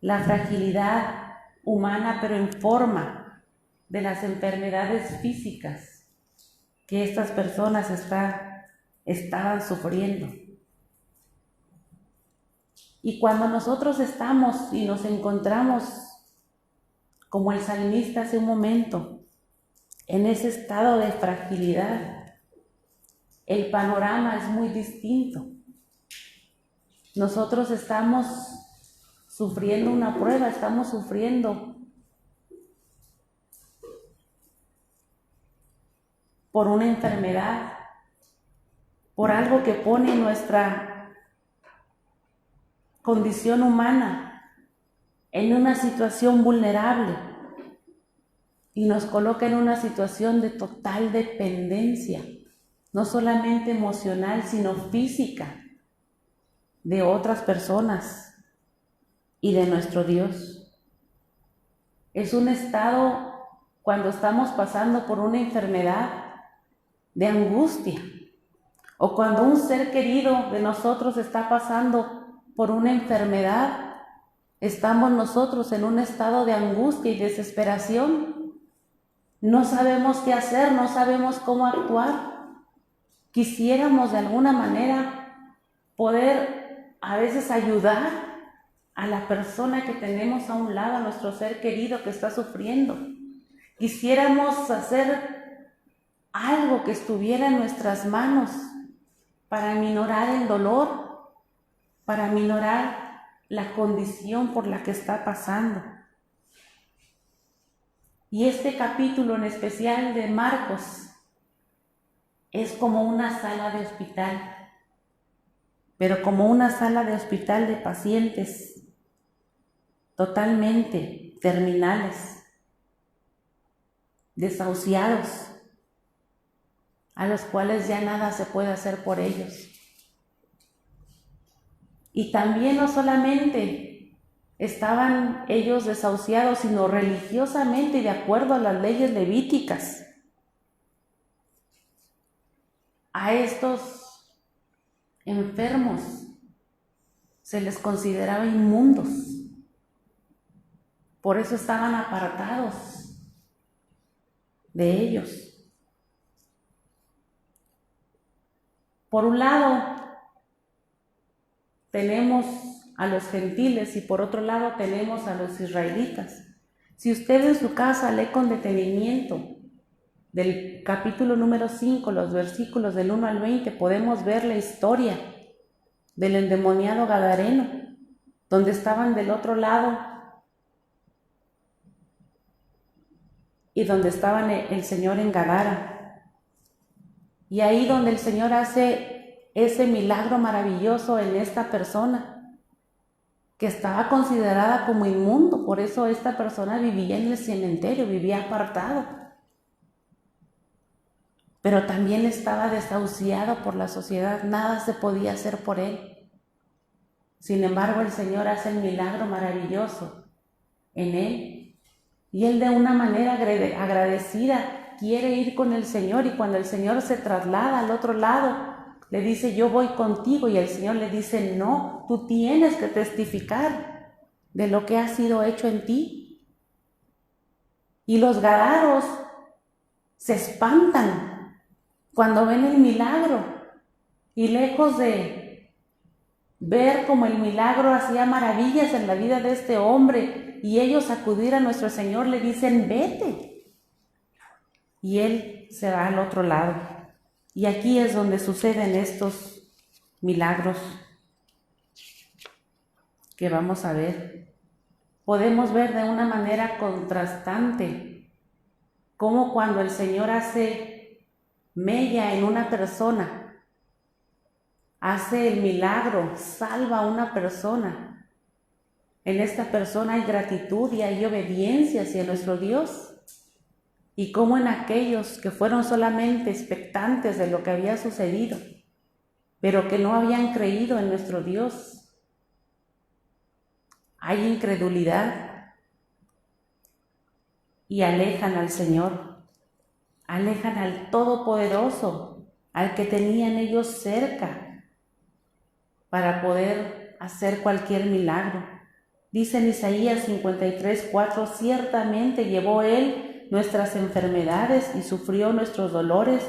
la fragilidad humana, pero en forma de las enfermedades físicas que estas personas estaban sufriendo. Y cuando nosotros estamos y nos encontramos, como el salmista hace un momento, en ese estado de fragilidad, el panorama es muy distinto. Nosotros estamos sufriendo una prueba, estamos sufriendo por una enfermedad, por algo que pone nuestra condición humana en una situación vulnerable y nos coloca en una situación de total dependencia, no solamente emocional, sino física, de otras personas y de nuestro Dios. Es un estado, cuando estamos pasando por una enfermedad, de angustia, o cuando un ser querido de nosotros está pasando por una enfermedad, estamos nosotros en un estado de angustia y desesperación. No sabemos qué hacer, no sabemos cómo actuar. quisiéramos de alguna manera poder a veces ayudar a la persona que tenemos a un lado, a nuestro ser querido que está sufriendo. Quisiéramos hacer algo que estuviera en nuestras manos para minorar el dolor, para minorar la condición por la que está pasando. Y este capítulo en especial de Marcos es como una sala de hospital, pero como una sala de hospital de pacientes totalmente terminales, desahuciados, a los cuales ya nada se puede hacer por ellos. Y también no solamente estaban ellos desahuciados, sino religiosamente y de acuerdo a las leyes levíticas. A estos enfermos se les consideraba inmundos. Por eso estaban apartados de ellos. Por un lado, tenemos a los gentiles y por otro lado tenemos a los israelitas. Si usted en su casa lee con detenimiento del capítulo número 5, los versículos del 1 al 20, podemos ver la historia del endemoniado gadareno, donde estaban del otro lado y donde estaban el Señor en Gadara. Y ahí donde el Señor hace ese milagro maravilloso en esta persona, que estaba considerada como inmundo, por eso esta persona vivía en el cementerio, vivía apartado. Pero también estaba desahuciado por la sociedad, nada se podía hacer por él. Sin embargo, el Señor hace el milagro maravilloso en él, y él de una manera agradecida quiere ir con el Señor, y cuando el Señor se traslada al otro lado, le dice: yo voy contigo, y el Señor le dice: no, tú tienes que testificar de lo que ha sido hecho en ti. Y los gadaros se espantan cuando ven el milagro, y lejos de ver como el milagro hacía maravillas en la vida de este hombre, y ellos acudir a nuestro Señor, le dicen: vete. Y él se va al otro lado. Y aquí es donde suceden estos milagros que vamos a ver. Podemos ver de una manera contrastante cómo cuando el Señor hace mella en una persona, hace el milagro, salva a una persona, en esta persona hay gratitud y hay obediencia hacia nuestro Dios. Y como en aquellos que fueron solamente expectantes de lo que había sucedido, pero que no habían creído en nuestro Dios, hay incredulidad y alejan al Señor, alejan al Todopoderoso, al que tenían ellos cerca para poder hacer cualquier milagro. Dice en Isaías 53:4, ciertamente llevó Él nuestras enfermedades y sufrió nuestros dolores,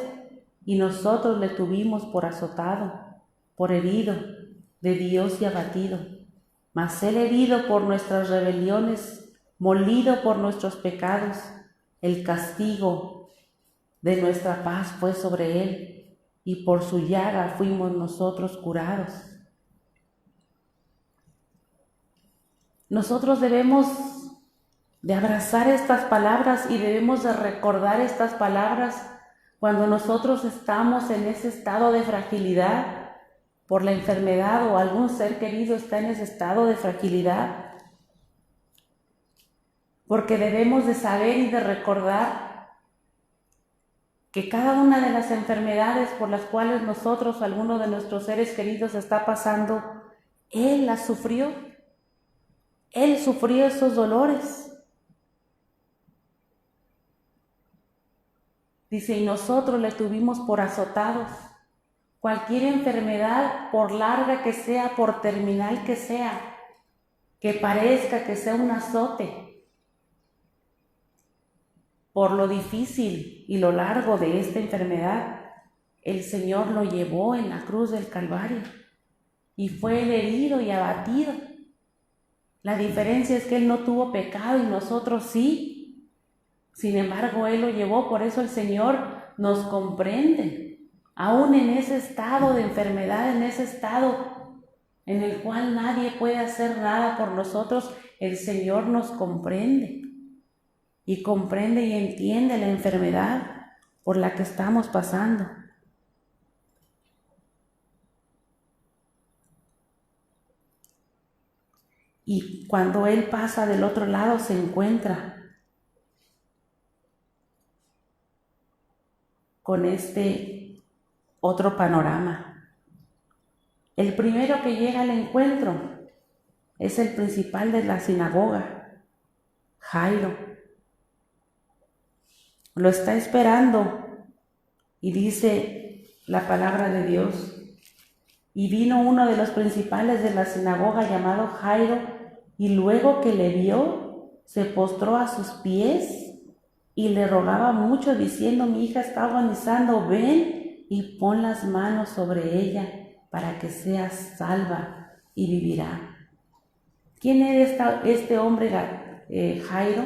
y nosotros le tuvimos por azotado, por herido de Dios y abatido. Mas Él herido por nuestras rebeliones, molido por nuestros pecados, el castigo de nuestra paz fue sobre Él, y por su llaga fuimos nosotros curados. Nosotros debemos de abrazar estas palabras y debemos de recordar estas palabras cuando nosotros estamos en ese estado de fragilidad por la enfermedad o algún ser querido está en ese estado de fragilidad. Porque debemos de saber y de recordar que cada una de las enfermedades por las cuales nosotros o alguno de nuestros seres queridos está pasando, Él las sufrió. Él sufrió esos dolores. Dice, y nosotros le tuvimos por azotados. Cualquier enfermedad, por larga que sea, por terminal que sea, que parezca que sea un azote, por lo difícil y lo largo de esta enfermedad, el Señor lo llevó en la cruz del Calvario y fue él herido y abatido. La diferencia es que él no tuvo pecado y nosotros sí. Sin embargo, él lo llevó, por eso el Señor nos comprende. Aún en ese estado de enfermedad, en ese estado en el cual nadie puede hacer nada por nosotros, el Señor nos comprende. Y comprende y entiende la enfermedad por la que estamos pasando. Y cuando Él pasa del otro lado se encuentra con este otro panorama. El primero que llega al encuentro es el principal de la sinagoga, Jairo. Lo está esperando y dice la palabra de Dios. Y vino uno de los principales de la sinagoga llamado Jairo, y luego que le vio, se postró a sus pies y le rogaba mucho, diciendo: mi hija está agonizando, ven y pon las manos sobre ella para que sea salva y vivirá. ¿Quién era este hombre Jairo?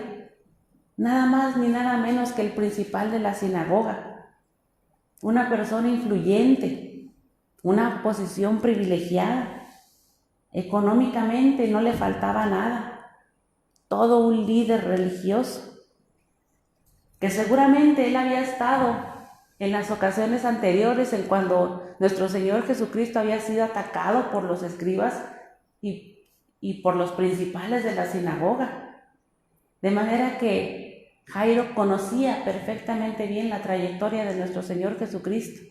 Nada más ni nada menos que el principal de la sinagoga, una persona influyente, una posición privilegiada. Económicamente no le faltaba nada, todo un líder religioso, que seguramente él había estado en las ocasiones anteriores en cuando nuestro Señor Jesucristo había sido atacado por los escribas y por los principales de la sinagoga. De manera que Jairo conocía perfectamente bien la trayectoria de nuestro Señor Jesucristo.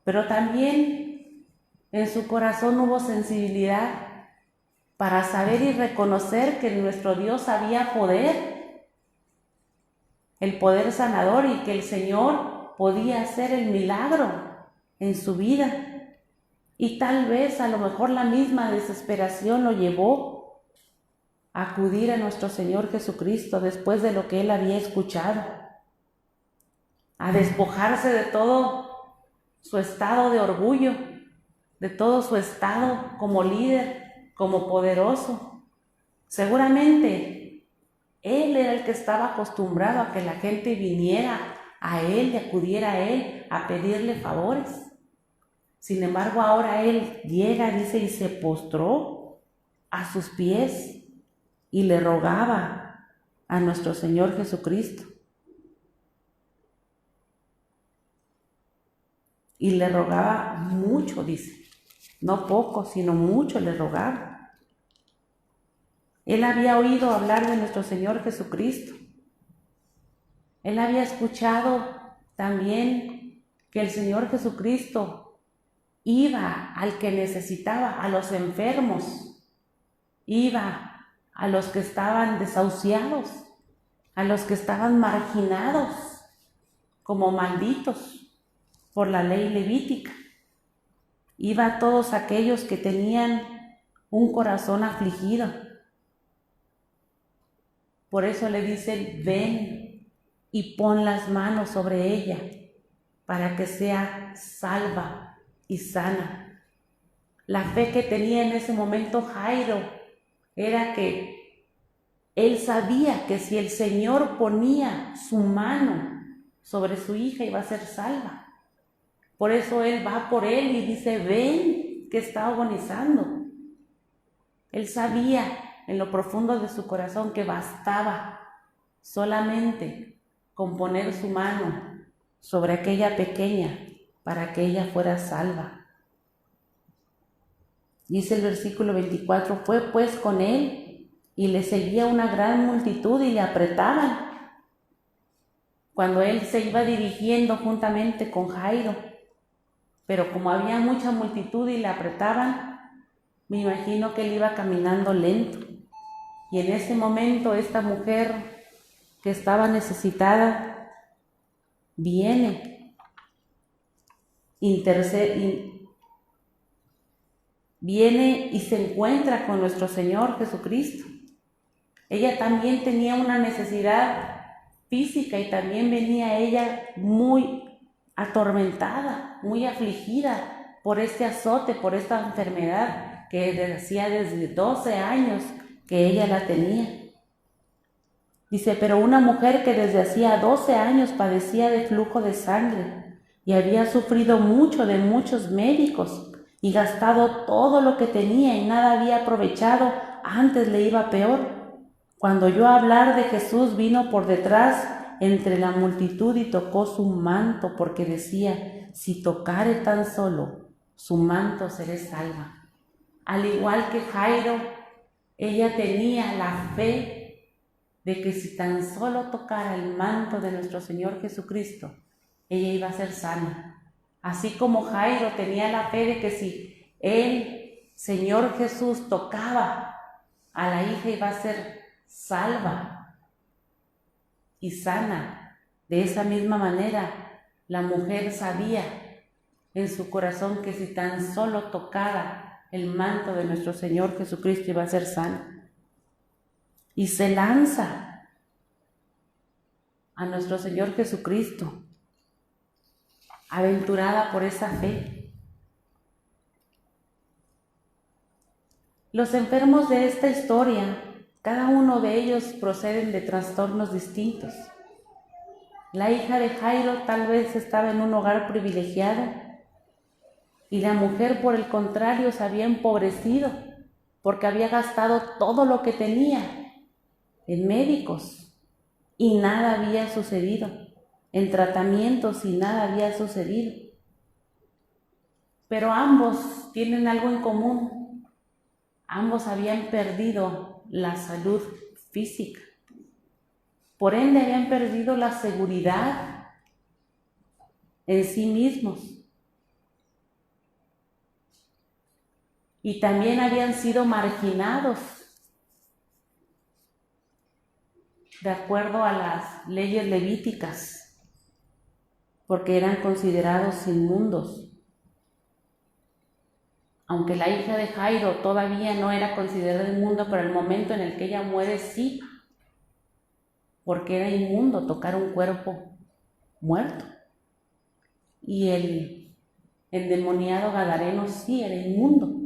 Pero también en su corazón hubo sensibilidad para saber y reconocer que en nuestro Dios había poder, el poder sanador, y que el Señor podía hacer el milagro en su vida. Y tal vez a lo mejor la misma desesperación lo llevó a acudir a nuestro Señor Jesucristo después de lo que él había escuchado, a despojarse de todo su estado de orgullo, de todo su estado como líder, como poderoso. Seguramente él era el que estaba acostumbrado a que la gente viniera a él y acudiera a él a pedirle favores. Sin embargo, ahora él llega, dice, y se postró a sus pies y le rogaba a nuestro Señor Jesucristo. Y le rogaba mucho, dice. No poco, sino mucho le rogaba. Él había oído hablar de nuestro Señor Jesucristo. Él había escuchado también que el Señor Jesucristo iba al que necesitaba, a los enfermos, iba a los que estaban desahuciados, a los que estaban marginados, como malditos por la ley levítica. Iba a todos aquellos que tenían un corazón afligido. Por eso le dice: ven y pon las manos sobre ella para que sea salva y sana. La fe que tenía en ese momento Jairo era que él sabía que si el Señor ponía su mano sobre su hija iba a ser salva. Por eso él va por él y dice: ven, que está agonizando. Él sabía en lo profundo de su corazón que bastaba solamente con poner su mano sobre aquella pequeña para que ella fuera salva. Dice el versículo 24: fue pues con él y le seguía una gran multitud y le apretaban. Cuando él se iba dirigiendo juntamente con Jairo, pero como había mucha multitud y le apretaban, me imagino que él iba caminando lento. Y en ese momento esta mujer que estaba necesitada viene, viene y se encuentra con nuestro Señor Jesucristo. Ella también tenía una necesidad física y también venía ella muy atormentada, muy afligida por este azote, por esta enfermedad que decía desde 12 años que ella la tenía. Dice, pero una mujer que desde hacía 12 años padecía de flujo de sangre y había sufrido mucho de muchos médicos y gastado todo lo que tenía y nada había aprovechado, antes le iba peor. Cuando oyó hablar de Jesús, vino por detrás entre la multitud y tocó su manto, porque decía, si tocare tan solo su manto, seré salva. Al igual que Jairo, ella tenía la fe de que si tan solo tocara el manto de nuestro Señor Jesucristo, ella iba a ser sana. Así como Jairo tenía la fe de que si el Señor Jesús tocaba a la hija, iba a ser salva y sana. De esa misma manera, la mujer sabía en su corazón que si tan solo tocara el manto de nuestro Señor Jesucristo, iba a ser sana. Y se lanza a nuestro Señor Jesucristo, aventurada por esa fe. Los enfermos de esta historia, cada uno de ellos proceden de trastornos distintos. La hija de Jairo tal vez estaba en un hogar privilegiado y la mujer, por el contrario, se había empobrecido porque había gastado todo lo que tenía en médicos y nada había sucedido, en tratamientos y nada había sucedido. Pero ambos tienen algo en común. Ambos habían perdido la salud física. Por ende, habían perdido la seguridad en sí mismos. Y también habían sido marginados de acuerdo a las leyes levíticas, porque eran considerados inmundos. Aunque la hija de Jairo todavía no era considerada inmunda, pero el momento en el que ella muere sí, porque era inmundo tocar un cuerpo muerto. Y el endemoniado gadareno sí era inmundo.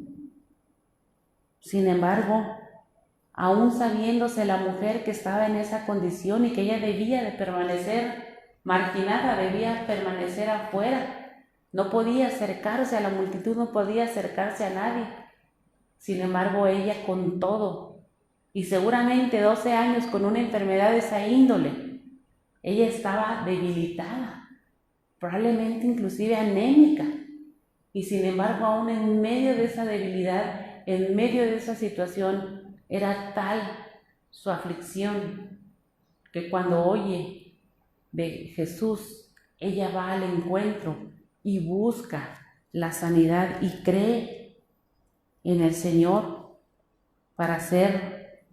Sin embargo, aún sabiéndose la mujer que estaba en esa condición y que ella debía de permanecer marginada, debía permanecer afuera, no podía acercarse a la multitud, no podía acercarse a nadie. Sin embargo, ella con todo, y seguramente 12 años con una enfermedad de esa índole, ella estaba debilitada, probablemente inclusive anémica, y sin embargo, aún en medio de esa debilidad, en medio de esa situación, era tal su aflicción que cuando oye de Jesús, ella va al encuentro y busca la sanidad y cree en el Señor para ser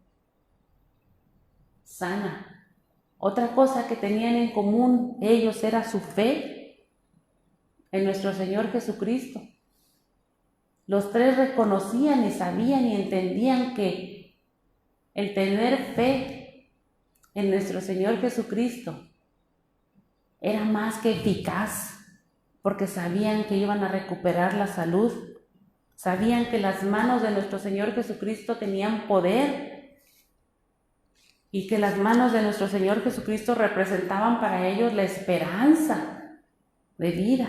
sana. Otra cosa que tenían en común ellos era su fe en nuestro Señor Jesucristo. Los tres reconocían y sabían y entendían que el tener fe en nuestro Señor Jesucristo era más que eficaz, porque sabían que iban a recuperar la salud, sabían que las manos de nuestro Señor Jesucristo tenían poder y que las manos de nuestro Señor Jesucristo representaban para ellos la esperanza de vida.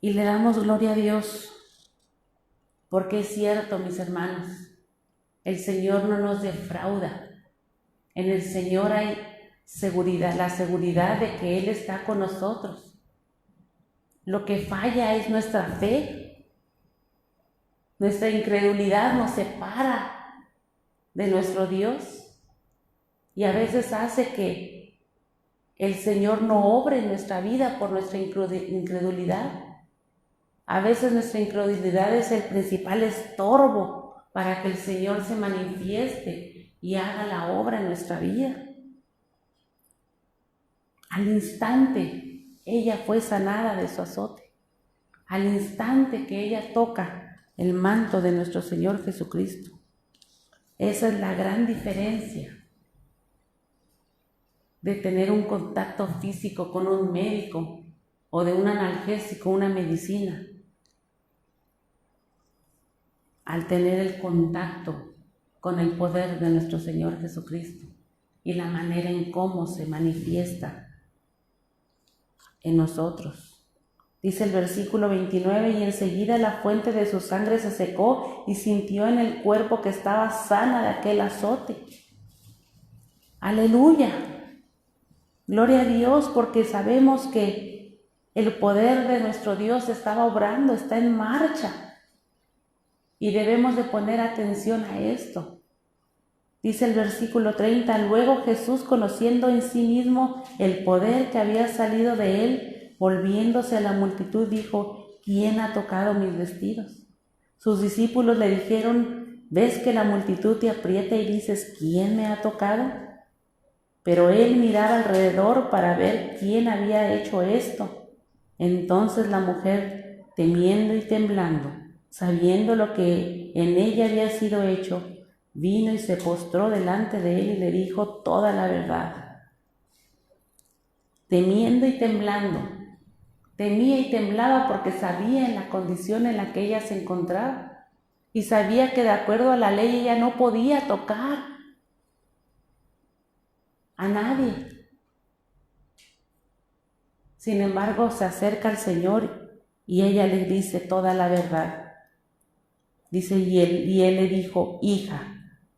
Y le damos gloria a Dios, porque es cierto, mis hermanos, el Señor no nos defrauda. En el Señor hay seguridad, la seguridad de que Él está con nosotros. Lo que falla es nuestra fe. Nuestra incredulidad nos separa de nuestro Dios y a veces hace que el Señor no obre en nuestra vida por nuestra incredulidad. A veces nuestra incredulidad es el principal estorbo para que el Señor se manifieste y haga la obra en nuestra vida. Al instante ella fue sanada de su azote. Al instante que ella toca el manto de nuestro Señor Jesucristo. Esa es la gran diferencia. de tener un contacto físico con un médico o de un analgésico, una medicina, al tener el contacto con el poder de nuestro Señor Jesucristo y la manera en cómo se manifiesta en nosotros. Dice el versículo 29, y enseguida la fuente de su sangre se secó y sintió en el cuerpo que estaba sana de aquel azote. ¡Aleluya! Gloria a Dios, porque sabemos que el poder de nuestro Dios estaba obrando, está en marcha. Y debemos de poner atención a esto. Dice el versículo 30, luego Jesús, conociendo en sí mismo el poder que había salido de él, volviéndose a la multitud, dijo, ¿quién ha tocado mis vestidos? Sus discípulos le dijeron, ¿ves que la multitud te aprieta y dices, ¿quién me ha tocado? Pero él miraba alrededor para ver quién había hecho esto. Entonces la mujer, temiendo y temblando, sabiendo lo que en ella había sido hecho, vino y se postró delante de él y le dijo toda la verdad. Temiendo y temblando, temía y temblaba porque sabía en la condición en la que ella se encontraba y sabía que de acuerdo a la ley ella no podía tocar a nadie. Sin embargo, se acerca al Señor y ella le dice toda la verdad. Dice, y él le dijo, hija,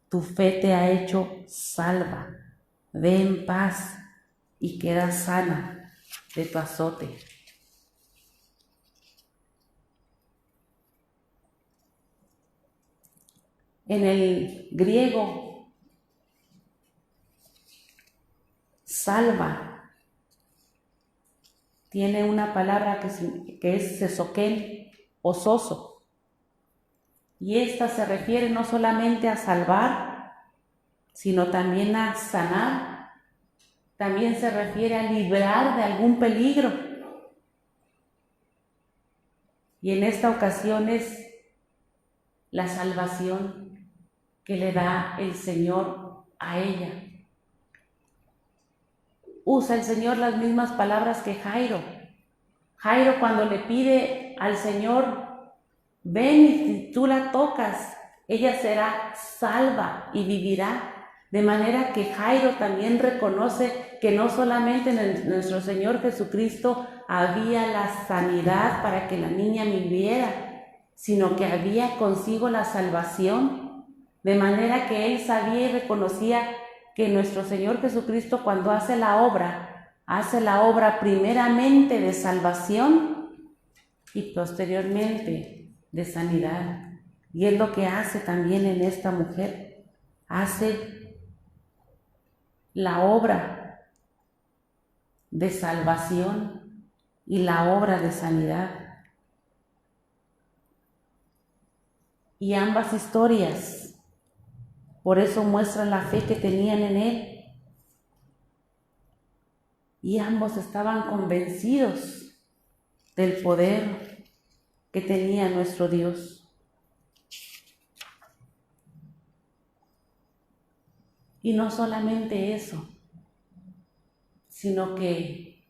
tu fe te ha hecho salva, ve en paz y queda sana de tu azote. En el griego, salva tiene una palabra que es sesoquén o soso. Y esta se refiere no solamente a salvar, sino también a sanar. También se refiere a librar de algún peligro. Y en esta ocasión es la salvación que le da el Señor a ella. Usa el Señor las mismas palabras que Jairo. Jairo, cuando le pide al Señor, ven y si tú la tocas, ella será salva y vivirá. De manera que Jairo también reconoce que no solamente en nuestro Señor Jesucristo había la sanidad para que la niña viviera, sino que había consigo la salvación. De manera que él sabía y reconocía que nuestro Señor Jesucristo, cuando hace la obra primeramente de salvación y posteriormente de sanidad. Y es lo que hace también en esta mujer. Hace la obra de salvación y la obra de sanidad. Y ambas historias, por eso muestran la fe que tenían en él. Y ambos estaban convencidos del poder que tenía nuestro Dios. Y no solamente eso, sino que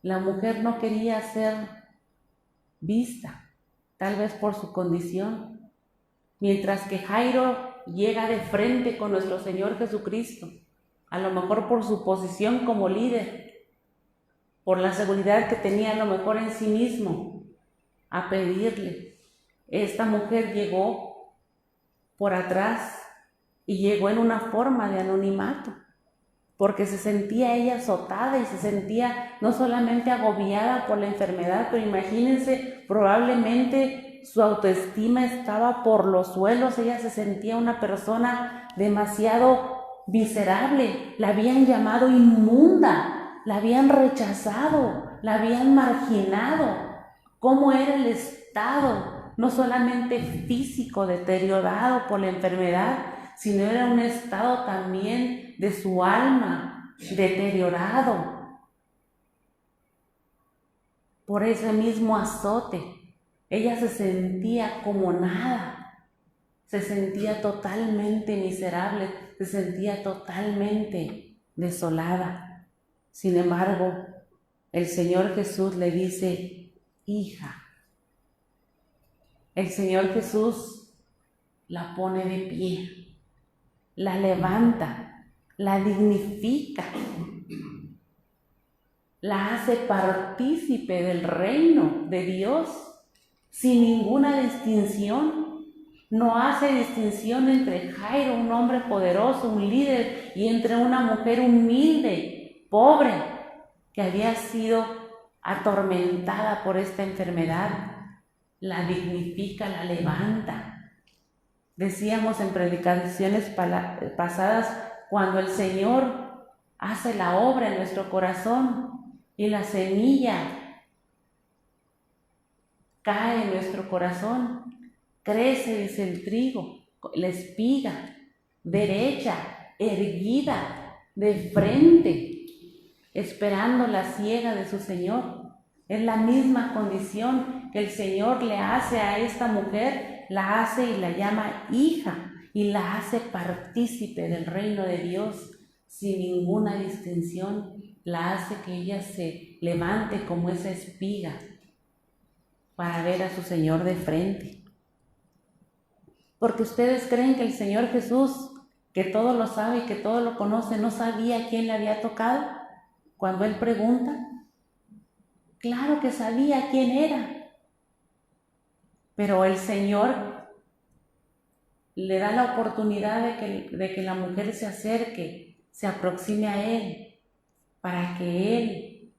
la mujer no quería ser vista, tal vez por su condición, mientras que Jairo llega de frente con nuestro Señor Jesucristo, a lo mejor por su posición como líder, por la seguridad que tenía a lo mejor en sí mismo, a pedirle. Esta mujer llegó por atrás y llegó en una forma de anonimato, porque se sentía ella azotada y se sentía no solamente agobiada por la enfermedad, pero imagínense, probablemente su autoestima estaba por los suelos, ella se sentía una persona demasiado miserable, la habían llamado inmunda, la habían rechazado, la habían marginado. ¿Cómo era el estado? No solamente físico, deteriorado por la enfermedad, sino era un estado también de su alma, deteriorado por ese mismo azote. Ella se sentía como nada, se sentía totalmente miserable, se sentía totalmente desolada. Sin embargo, el Señor Jesús le dice, hija. El Señor Jesús la pone de pie, la levanta, la dignifica, la hace partícipe del reino de Dios sin ninguna distinción. No hace distinción entre Jairo, un hombre poderoso, un líder, y entre una mujer humilde, pobre, que había sido atormentada por esta enfermedad. La dignifica, la levanta. Decíamos en predicaciones pasadas, cuando el Señor hace la obra en nuestro corazón y la semilla cae en nuestro corazón, crece, dice el trigo, la espiga, derecha, erguida, de frente, esperando la siega de su Señor. Es la misma condición que el Señor le hace a esta mujer, la hace y la llama hija, y la hace partícipe del reino de Dios, sin ninguna distinción. La hace que ella se levante como esa espiga para ver a su Señor de frente. Porque ustedes creen que el Señor Jesús, que todo lo sabe y que todo lo conoce, no sabía quién le había tocado cuando Él pregunta. Claro que sabía quién era, pero el Señor le da la oportunidad de que la mujer se acerque, se aproxime a Él, para que Él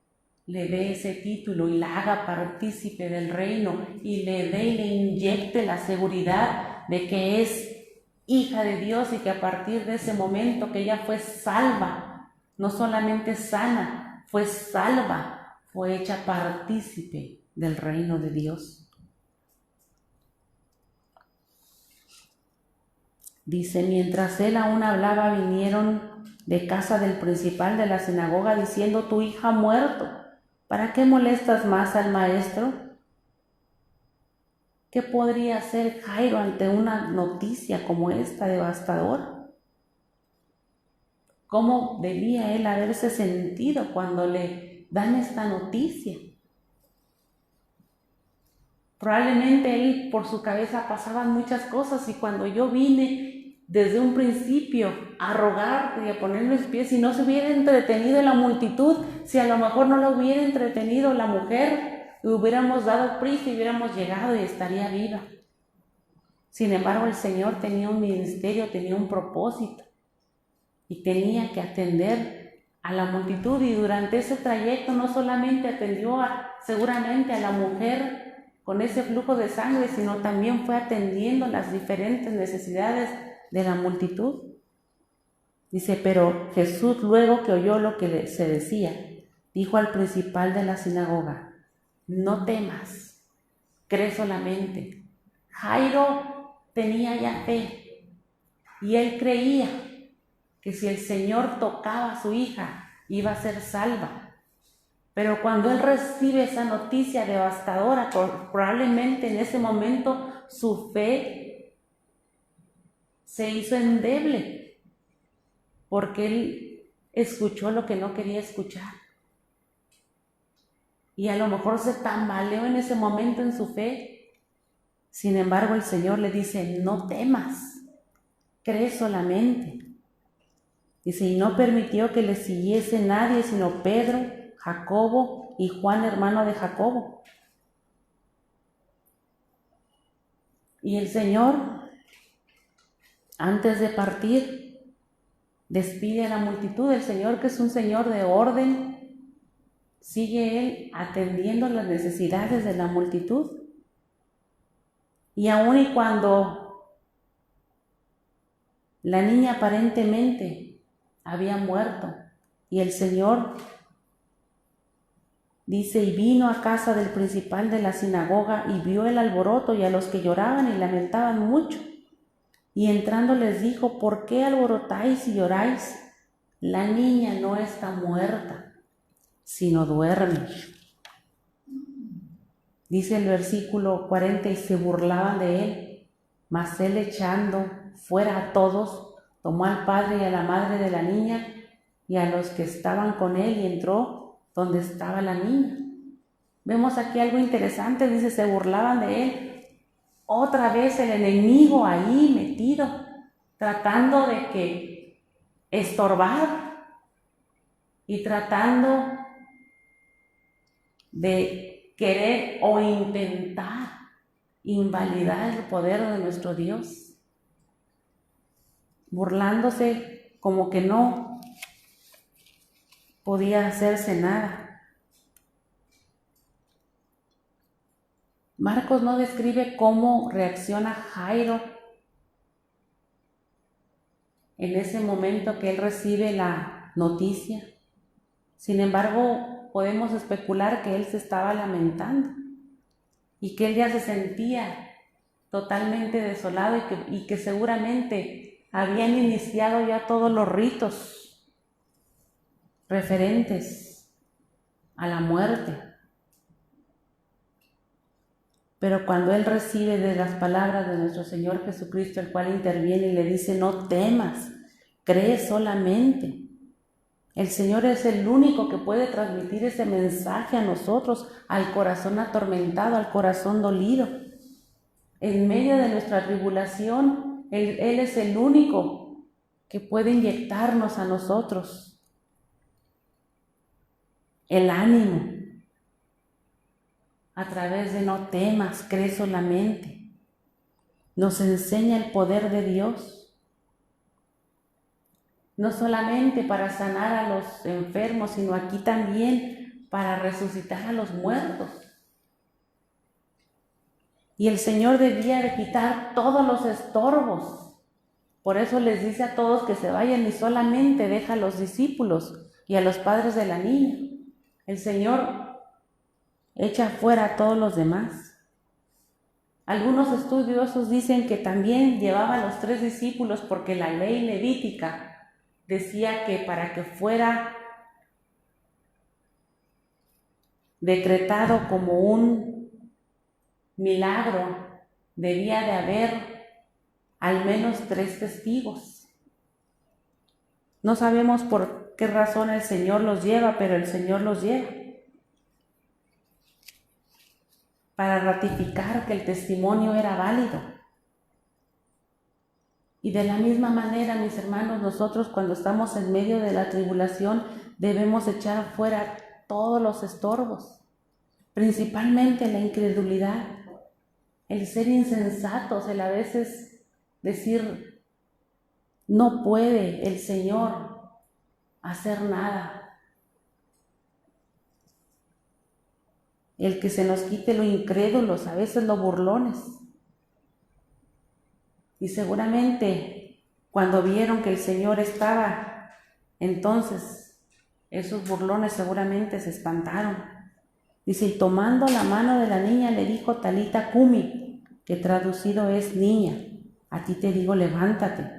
le dé ese título y la haga partícipe del reino y le dé y le inyecte la seguridad de que es hija de Dios y que a partir de ese momento que ella fue salva, no solamente sana, fue salva, fue hecha partícipe del reino de Dios. Dice, mientras él aún hablaba, vinieron de casa del principal de la sinagoga diciendo, tu hija ha muerto, ¿para qué molestas más al maestro? ¿Qué podría hacer Jairo ante una noticia como esta devastadora? ¿Cómo debía él haberse sentido cuando le dan esta noticia? Probablemente él por su cabeza pasaban muchas cosas y cuando yo vine desde un principio a rogar y a poner mis pies, si no se hubiera entretenido la multitud, si a lo mejor no lo hubiera entretenido la mujer, y hubiéramos dado prisa y hubiéramos llegado y estaría viva. Sin embargo, el Señor tenía un ministerio, tenía un propósito y tenía que atender a la multitud, y durante ese trayecto no solamente atendió seguramente a la mujer con ese flujo de sangre, sino también fue atendiendo las diferentes necesidades de la multitud. Dice, pero Jesús, luego que oyó lo que se decía, dijo al principal de la sinagoga, no temas, cree solamente. Jairo tenía ya fe y él creía que si el Señor tocaba a su hija, iba a ser salva. Pero cuando él recibe esa noticia devastadora, probablemente en ese momento su fe se hizo endeble, porque él escuchó lo que no quería escuchar. Y a lo mejor se tambaleó en ese momento en su fe. Sin embargo, el Señor le dice, no temas, cree solamente. Dice, y no permitió que le siguiese nadie, sino Pedro, Jacobo y Juan, hermano de Jacobo. Y el Señor, antes de partir, despide a la multitud. El Señor, que es un Señor de orden, sigue Él atendiendo las necesidades de la multitud. Y aun y cuando la niña aparentemente había muerto, y el Señor dice, y vino a casa del principal de la sinagoga y vio el alboroto y a los que lloraban y lamentaban mucho. Y entrando les dijo, ¿por qué alborotáis y lloráis? La niña no está muerta, sino duerme. Dice el versículo 40, y se burlaban de él, mas él echando fuera a todos, tomó al padre y a la madre de la niña y a los que estaban con él y entró donde estaba la niña. Vemos aquí algo interesante, dice, se burlaban de él. Otra vez el enemigo ahí metido, tratando de que estorbar y tratando de querer o intentar invalidar el poder de nuestro Dios, burlándose como que no podía hacerse nada. Marcos no describe cómo reacciona Jairo en ese momento que él recibe la noticia. Sin embargo, podemos especular que él se estaba lamentando y que él ya se sentía totalmente desolado y que seguramente habían iniciado ya todos los ritos referentes a la muerte. Pero cuando él recibe de las palabras de nuestro Señor Jesucristo, el cual interviene y le dice, no temas, cree solamente. El Señor es el único que puede transmitir ese mensaje a nosotros, al corazón atormentado, al corazón dolido. En medio de nuestra tribulación, Él es el único que puede inyectarnos a nosotros el ánimo a través de no temas, cree solamente. Nos enseña el poder de Dios, no solamente para sanar a los enfermos, sino aquí también para resucitar a los muertos. Y el Señor debía de quitar todos los estorbos. Por eso les dice a todos que se vayan y solamente deja a los discípulos y a los padres de la niña. El Señor echa fuera a todos los demás. Algunos estudiosos dicen que también llevaba a los 3 discípulos porque la ley levítica decía que para que fuera decretado como un milagro debía de haber al menos 3 testigos. No sabemos por qué razón el Señor los lleva, pero el Señor los lleva para ratificar que el testimonio era válido. Y de la misma manera, mis hermanos, nosotros cuando estamos en medio de la tribulación debemos echar fuera todos los estorbos, principalmente la incredulidad, el ser insensatos, el a veces decir, no puede el Señor hacer nada. El que se nos quite lo incrédulos, a veces lo burlones. Y seguramente cuando vieron que el Señor estaba, entonces esos burlones seguramente se espantaron. Dice, y tomando la mano de la niña le dijo Talita Cumi, que traducido es niña, a ti te digo levántate.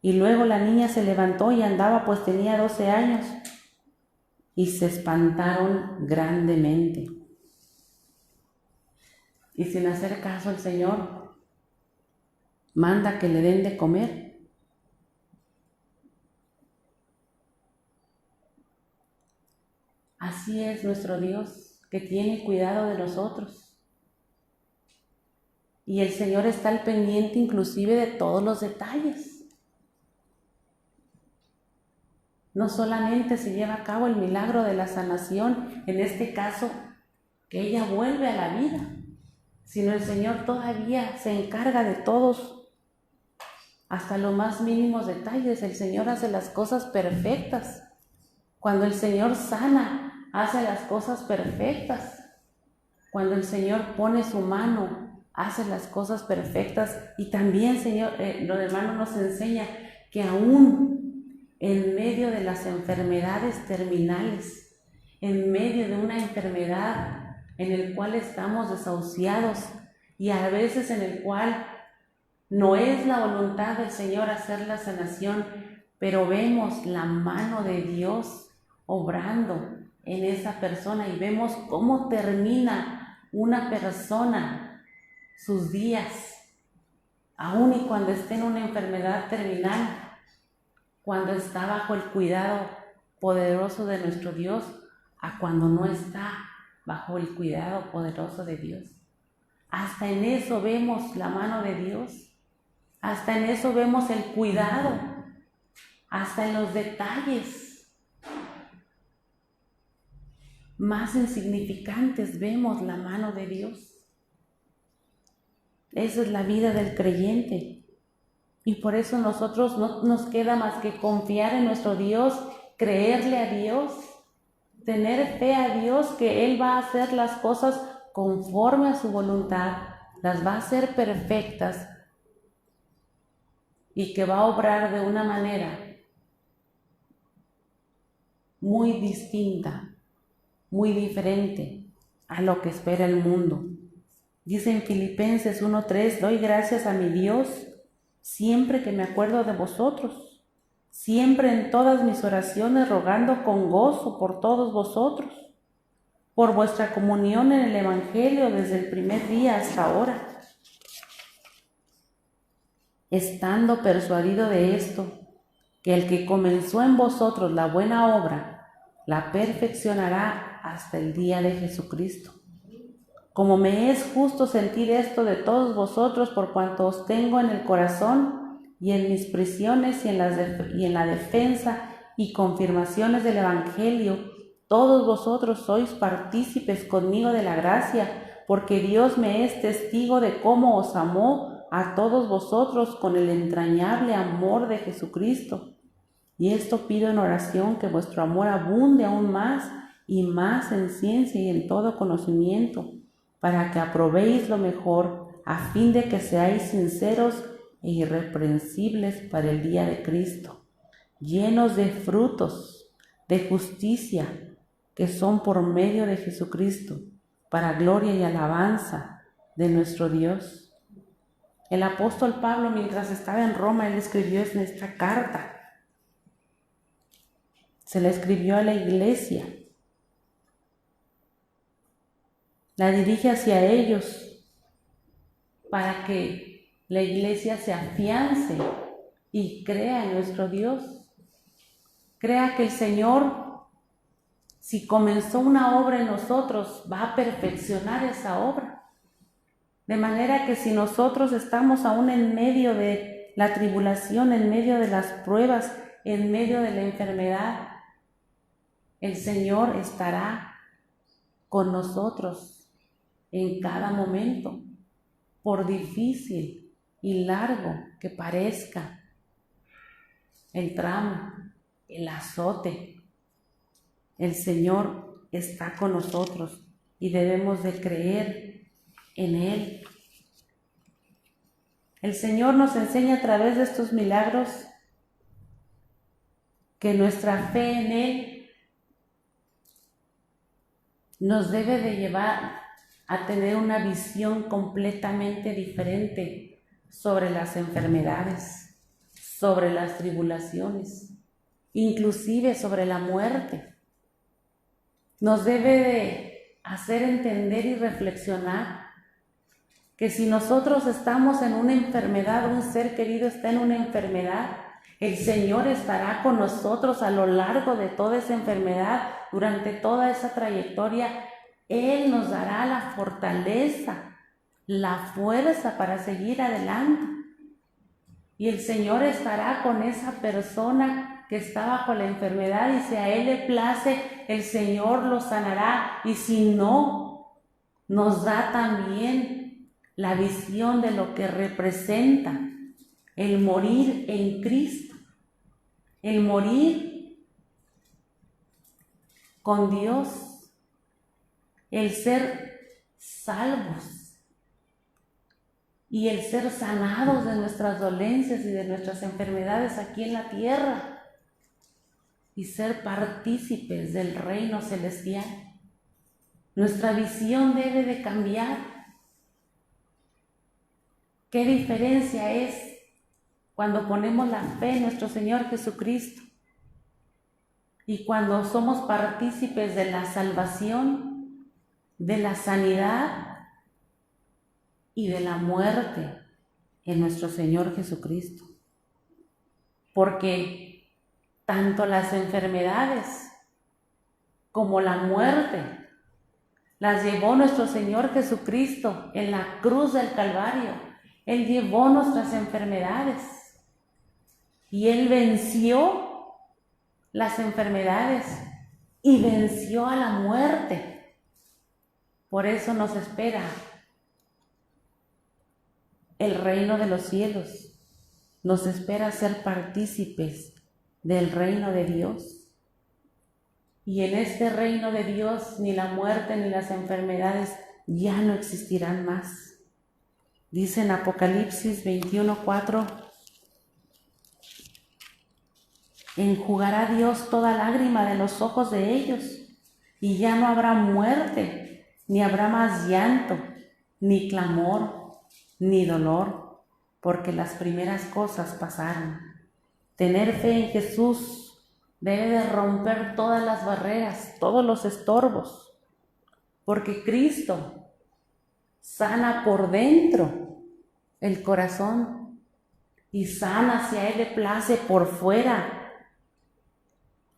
Y luego la niña se levantó y andaba, pues tenía 12 años. Y se espantaron grandemente. Y sin hacer caso el Señor manda que le den de comer. Así es nuestro Dios, que tiene cuidado de nosotros. Y el Señor está al pendiente inclusive de todos los detalles. No solamente se lleva a cabo el milagro de la sanación, en este caso, que ella vuelve a la vida, sino el Señor todavía se encarga de todos, hasta los más mínimos detalles. El Señor hace las cosas perfectas. Cuando el Señor sana, hace las cosas perfectas. Cuando el Señor pone su mano, hace las cosas perfectas. Y también, Señor, los hermanos nos enseña que aún en medio de las enfermedades terminales, en medio de una enfermedad en el cual estamos desahuciados y a veces en el cual no es la voluntad del Señor hacer la sanación, pero vemos la mano de Dios obrando en esa persona y vemos cómo termina una persona sus días, aun y cuando esté en una enfermedad terminal, cuando está bajo el cuidado poderoso de nuestro Dios a cuando no está bajo el cuidado poderoso de Dios. Hasta en eso vemos la mano de Dios, hasta en eso vemos el cuidado, hasta en los detalles más insignificantes vemos la mano de Dios. Esa es la vida del creyente. Y por eso nosotros no nos queda más que confiar en nuestro Dios, creerle a Dios, tener fe a Dios que Él va a hacer las cosas conforme a su voluntad, las va a hacer perfectas y que va a obrar de una manera muy distinta, muy diferente a lo que espera el mundo. Dice en Filipenses 1:3, doy gracias a mi Dios siempre que me acuerdo de vosotros, siempre en todas mis oraciones rogando con gozo por todos vosotros, por vuestra comunión en el Evangelio desde el primer día hasta ahora, estando persuadido de esto, que el que comenzó en vosotros la buena obra, la perfeccionará hasta el día de Jesucristo. Como me es justo sentir esto de todos vosotros, por cuanto os tengo en el corazón y en mis prisiones y en la defensa y confirmaciones del Evangelio, todos vosotros sois partícipes conmigo de la gracia, porque Dios me es testigo de cómo os amó a todos vosotros con el entrañable amor de Jesucristo. Y esto pido en oración, que vuestro amor abunde aún más y más en ciencia y en todo conocimiento, para que aprobéis lo mejor, a fin de que seáis sinceros e irreprensibles para el día de Cristo, llenos de frutos de justicia que son por medio de Jesucristo, para gloria y alabanza de nuestro Dios. El apóstol Pablo, mientras estaba en Roma, él escribió en esta carta. Se la escribió a la iglesia. La dirige hacia ellos para que la iglesia se afiance y crea en nuestro Dios. Crea que el Señor, si comenzó una obra en nosotros, va a perfeccionar esa obra. De manera que si nosotros estamos aún en medio de la tribulación, en medio de las pruebas, en medio de la enfermedad, el Señor estará con nosotros en cada momento, por difícil y largo que parezca el tramo, el azote. El Señor está con nosotros y debemos de creer en Él. El Señor nos enseña a través de estos milagros que nuestra fe en Él nos debe de llevar a tener una visión completamente diferente sobre las enfermedades, sobre las tribulaciones, inclusive sobre la muerte. Nos debe de hacer entender y reflexionar que si nosotros estamos en una enfermedad, un ser querido está en una enfermedad, el Señor estará con nosotros a lo largo de toda esa enfermedad, durante toda esa trayectoria. Él nos dará la fortaleza, la fuerza para seguir adelante. Y el Señor estará con esa persona que está bajo la enfermedad, y si a Él le place, el Señor lo sanará. Y si no, nos da también la visión de lo que representa el morir en Cristo, el morir con Dios, el ser salvos y el ser sanados de nuestras dolencias y de nuestras enfermedades aquí en la tierra y ser partícipes del reino celestial. Nuestra visión debe de cambiar. ¿Qué diferencia es cuando ponemos la fe en nuestro Señor Jesucristo y cuando somos partícipes de la salvación, de la sanidad y de la muerte en nuestro Señor Jesucristo? Porque tanto las enfermedades como la muerte las llevó nuestro Señor Jesucristo en la cruz del Calvario. Él llevó nuestras enfermedades y Él venció las enfermedades y venció a la muerte. Por eso nos espera el reino de los cielos. Nos espera ser partícipes del reino de Dios. Y en este reino de Dios ni la muerte ni las enfermedades ya no existirán más. Dice en Apocalipsis 21:4: enjugará Dios toda lágrima de los ojos de ellos, y ya no habrá muerte, ni habrá más llanto, ni clamor, ni dolor, porque las primeras cosas pasaron. Tener fe en Jesús debe de romper todas las barreras, todos los estorbos, porque Cristo sana por dentro el corazón y sana, si a Él le place, por fuera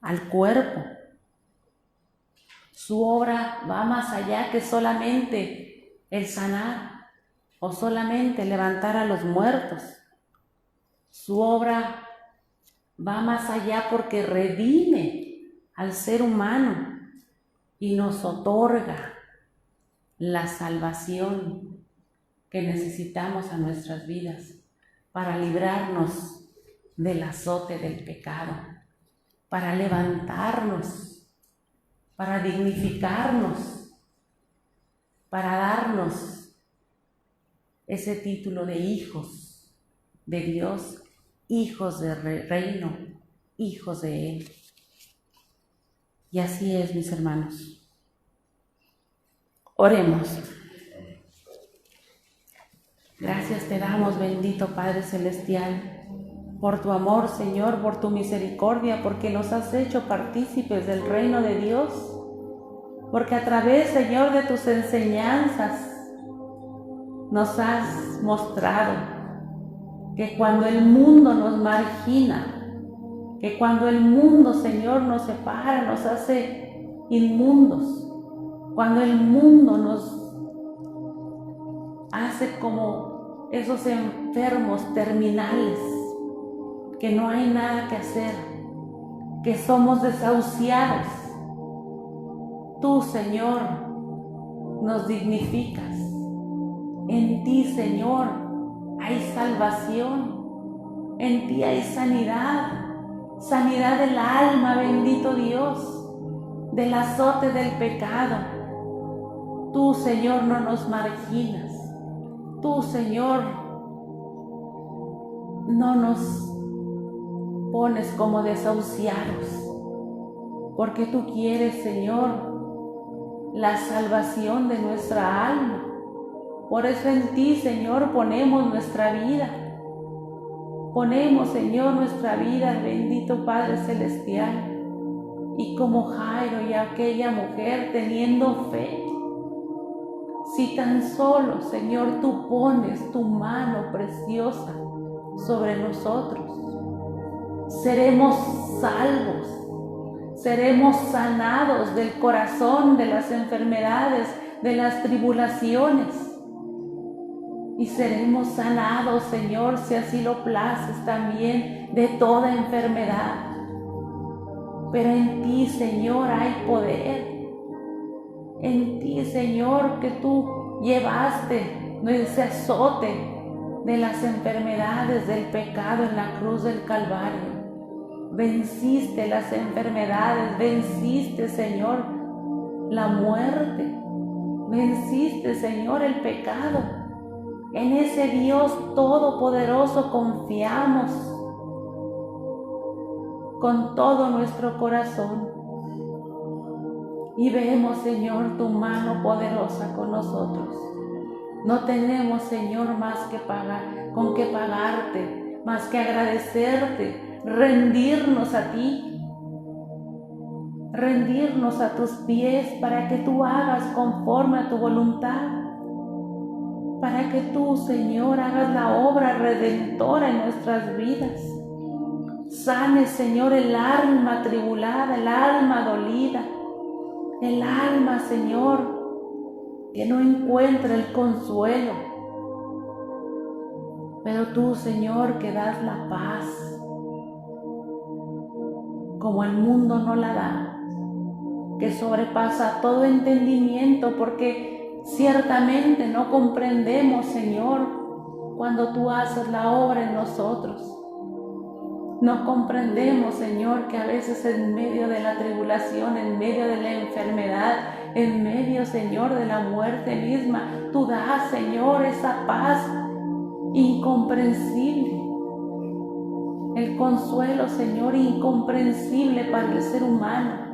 al cuerpo. Su obra va más allá que solamente el sanar o solamente levantar a los muertos. Su obra va más allá porque redime al ser humano y nos otorga la salvación que necesitamos a nuestras vidas para librarnos del azote del pecado, para levantarnos, para dignificarnos, para darnos ese título de hijos de Dios, hijos del reino, hijos de Él. Y así es, mis hermanos. Oremos. Gracias te damos, bendito Padre Celestial, por tu amor, Señor, por tu misericordia, porque nos has hecho partícipes del reino de Dios, porque a través, Señor, de tus enseñanzas nos has mostrado que cuando el mundo nos margina, que cuando el mundo, Señor, nos separa, nos hace inmundos, cuando el mundo nos hace como esos enfermos terminales, que no hay nada que hacer, que somos desahuciados, tú, Señor, nos dignificas. En ti, Señor, hay salvación, en ti hay sanidad, sanidad del alma, bendito Dios, del azote del pecado. Tú, Señor, no nos marginas, tú, Señor, no nos pones como desahuciados, porque tú quieres, Señor, la salvación de nuestra alma. Por eso en ti, Señor, ponemos nuestra vida. Ponemos, Señor, nuestra vida, bendito Padre Celestial. Y como Jairo y aquella mujer teniendo fe, si tan solo, Señor, tú pones tu mano preciosa sobre nosotros, seremos salvos, seremos sanados del corazón, de las enfermedades, de las tribulaciones. Y seremos sanados, Señor, si así lo places, también de toda enfermedad. Pero en ti, Señor, hay poder. En ti, Señor, que tú llevaste ese azote de las enfermedades, del pecado en la cruz del Calvario. Venciste las enfermedades, venciste, Señor, la muerte. Venciste, Señor, el pecado. En ese Dios todopoderoso confiamos con todo nuestro corazón y vemos, Señor, tu mano poderosa con nosotros. No tenemos, Señor, más que pagar, con qué pagarte, más que agradecerte, rendirnos a ti, rendirnos a tus pies para que tú hagas conforme a tu voluntad. Para que tú, Señor, hagas la obra redentora en nuestras vidas. Sane, Señor, el alma atribulada, el alma dolida, el alma, Señor, que no encuentra el consuelo. Pero tú, Señor, que das la paz, como el mundo no la da, que sobrepasa todo entendimiento, porque ciertamente no comprendemos, Señor, cuando tú haces la obra en nosotros. No comprendemos, Señor, que a veces en medio de la tribulación, en medio de la enfermedad, en medio, Señor, de la muerte misma, tú das, Señor, esa paz incomprensible. El consuelo, Señor, incomprensible para el ser humano.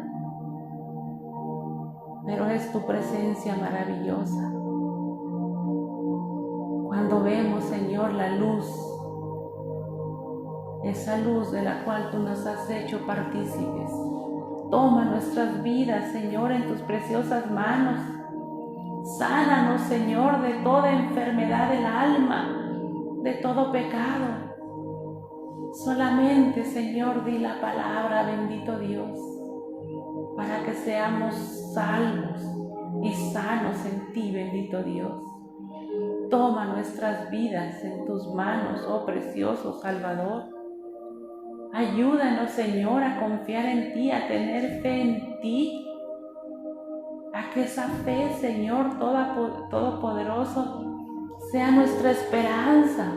Pero es tu presencia maravillosa. Cuando vemos, Señor, la luz, esa luz de la cual tú nos has hecho partícipes. Toma nuestras vidas, Señor, en tus preciosas manos. Sánanos, Señor, de toda enfermedad del alma, de todo pecado. Solamente, Señor, di la palabra, bendito Dios, para que seamos salvos y sanos en ti, bendito Dios. Toma nuestras vidas en tus manos, oh precioso Salvador. Ayúdanos, Señor, a confiar en ti, a tener fe en ti, a que esa fe, Señor, todopoderoso, sea nuestra esperanza,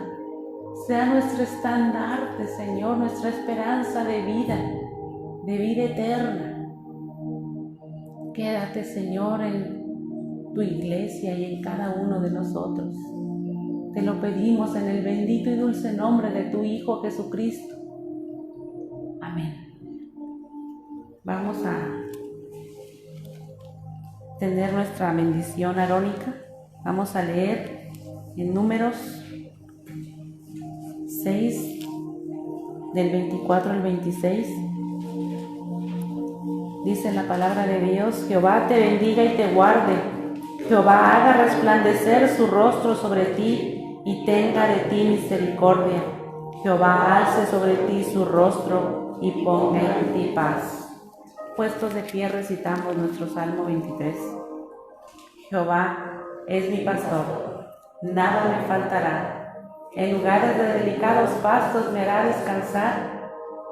sea nuestro estandarte, Señor, nuestra esperanza de vida eterna. Quédate, Señor, en tu iglesia y en cada uno de nosotros. Te lo pedimos en el bendito y dulce nombre de tu Hijo Jesucristo. Amén. Vamos a tener nuestra bendición arónica. Vamos a leer en Números 6, del 24 al 26. Dice la palabra de Dios: Jehová te bendiga y te guarde. Jehová haga resplandecer su rostro sobre ti y tenga de ti misericordia. Jehová alce sobre ti su rostro y ponga en ti paz. Puestos de pie, recitamos nuestro Salmo 23. Jehová es mi pastor, nada me faltará. En lugares de delicados pastos me hará descansar.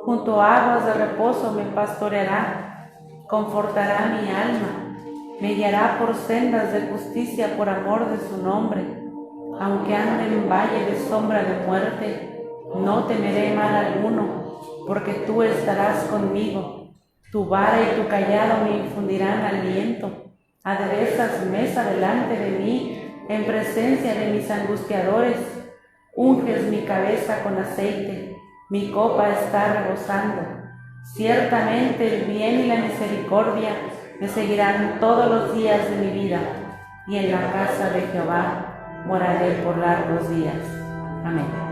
Junto a aguas de reposo me pastoreará. Confortará mi alma. Me guiará por sendas de justicia por amor de su nombre. Aunque ande en valle de sombra de muerte, no temeré mal alguno, porque tú estarás conmigo. Tu vara y tu cayado me infundirán aliento. Aderezas mesa delante de mí, en presencia de mis angustiadores. Unges mi cabeza con aceite, mi copa está rebosando. Ciertamente el bien y la misericordia me seguirán todos los días de mi vida, y en la casa de Jehová moraré por largos días. Amén.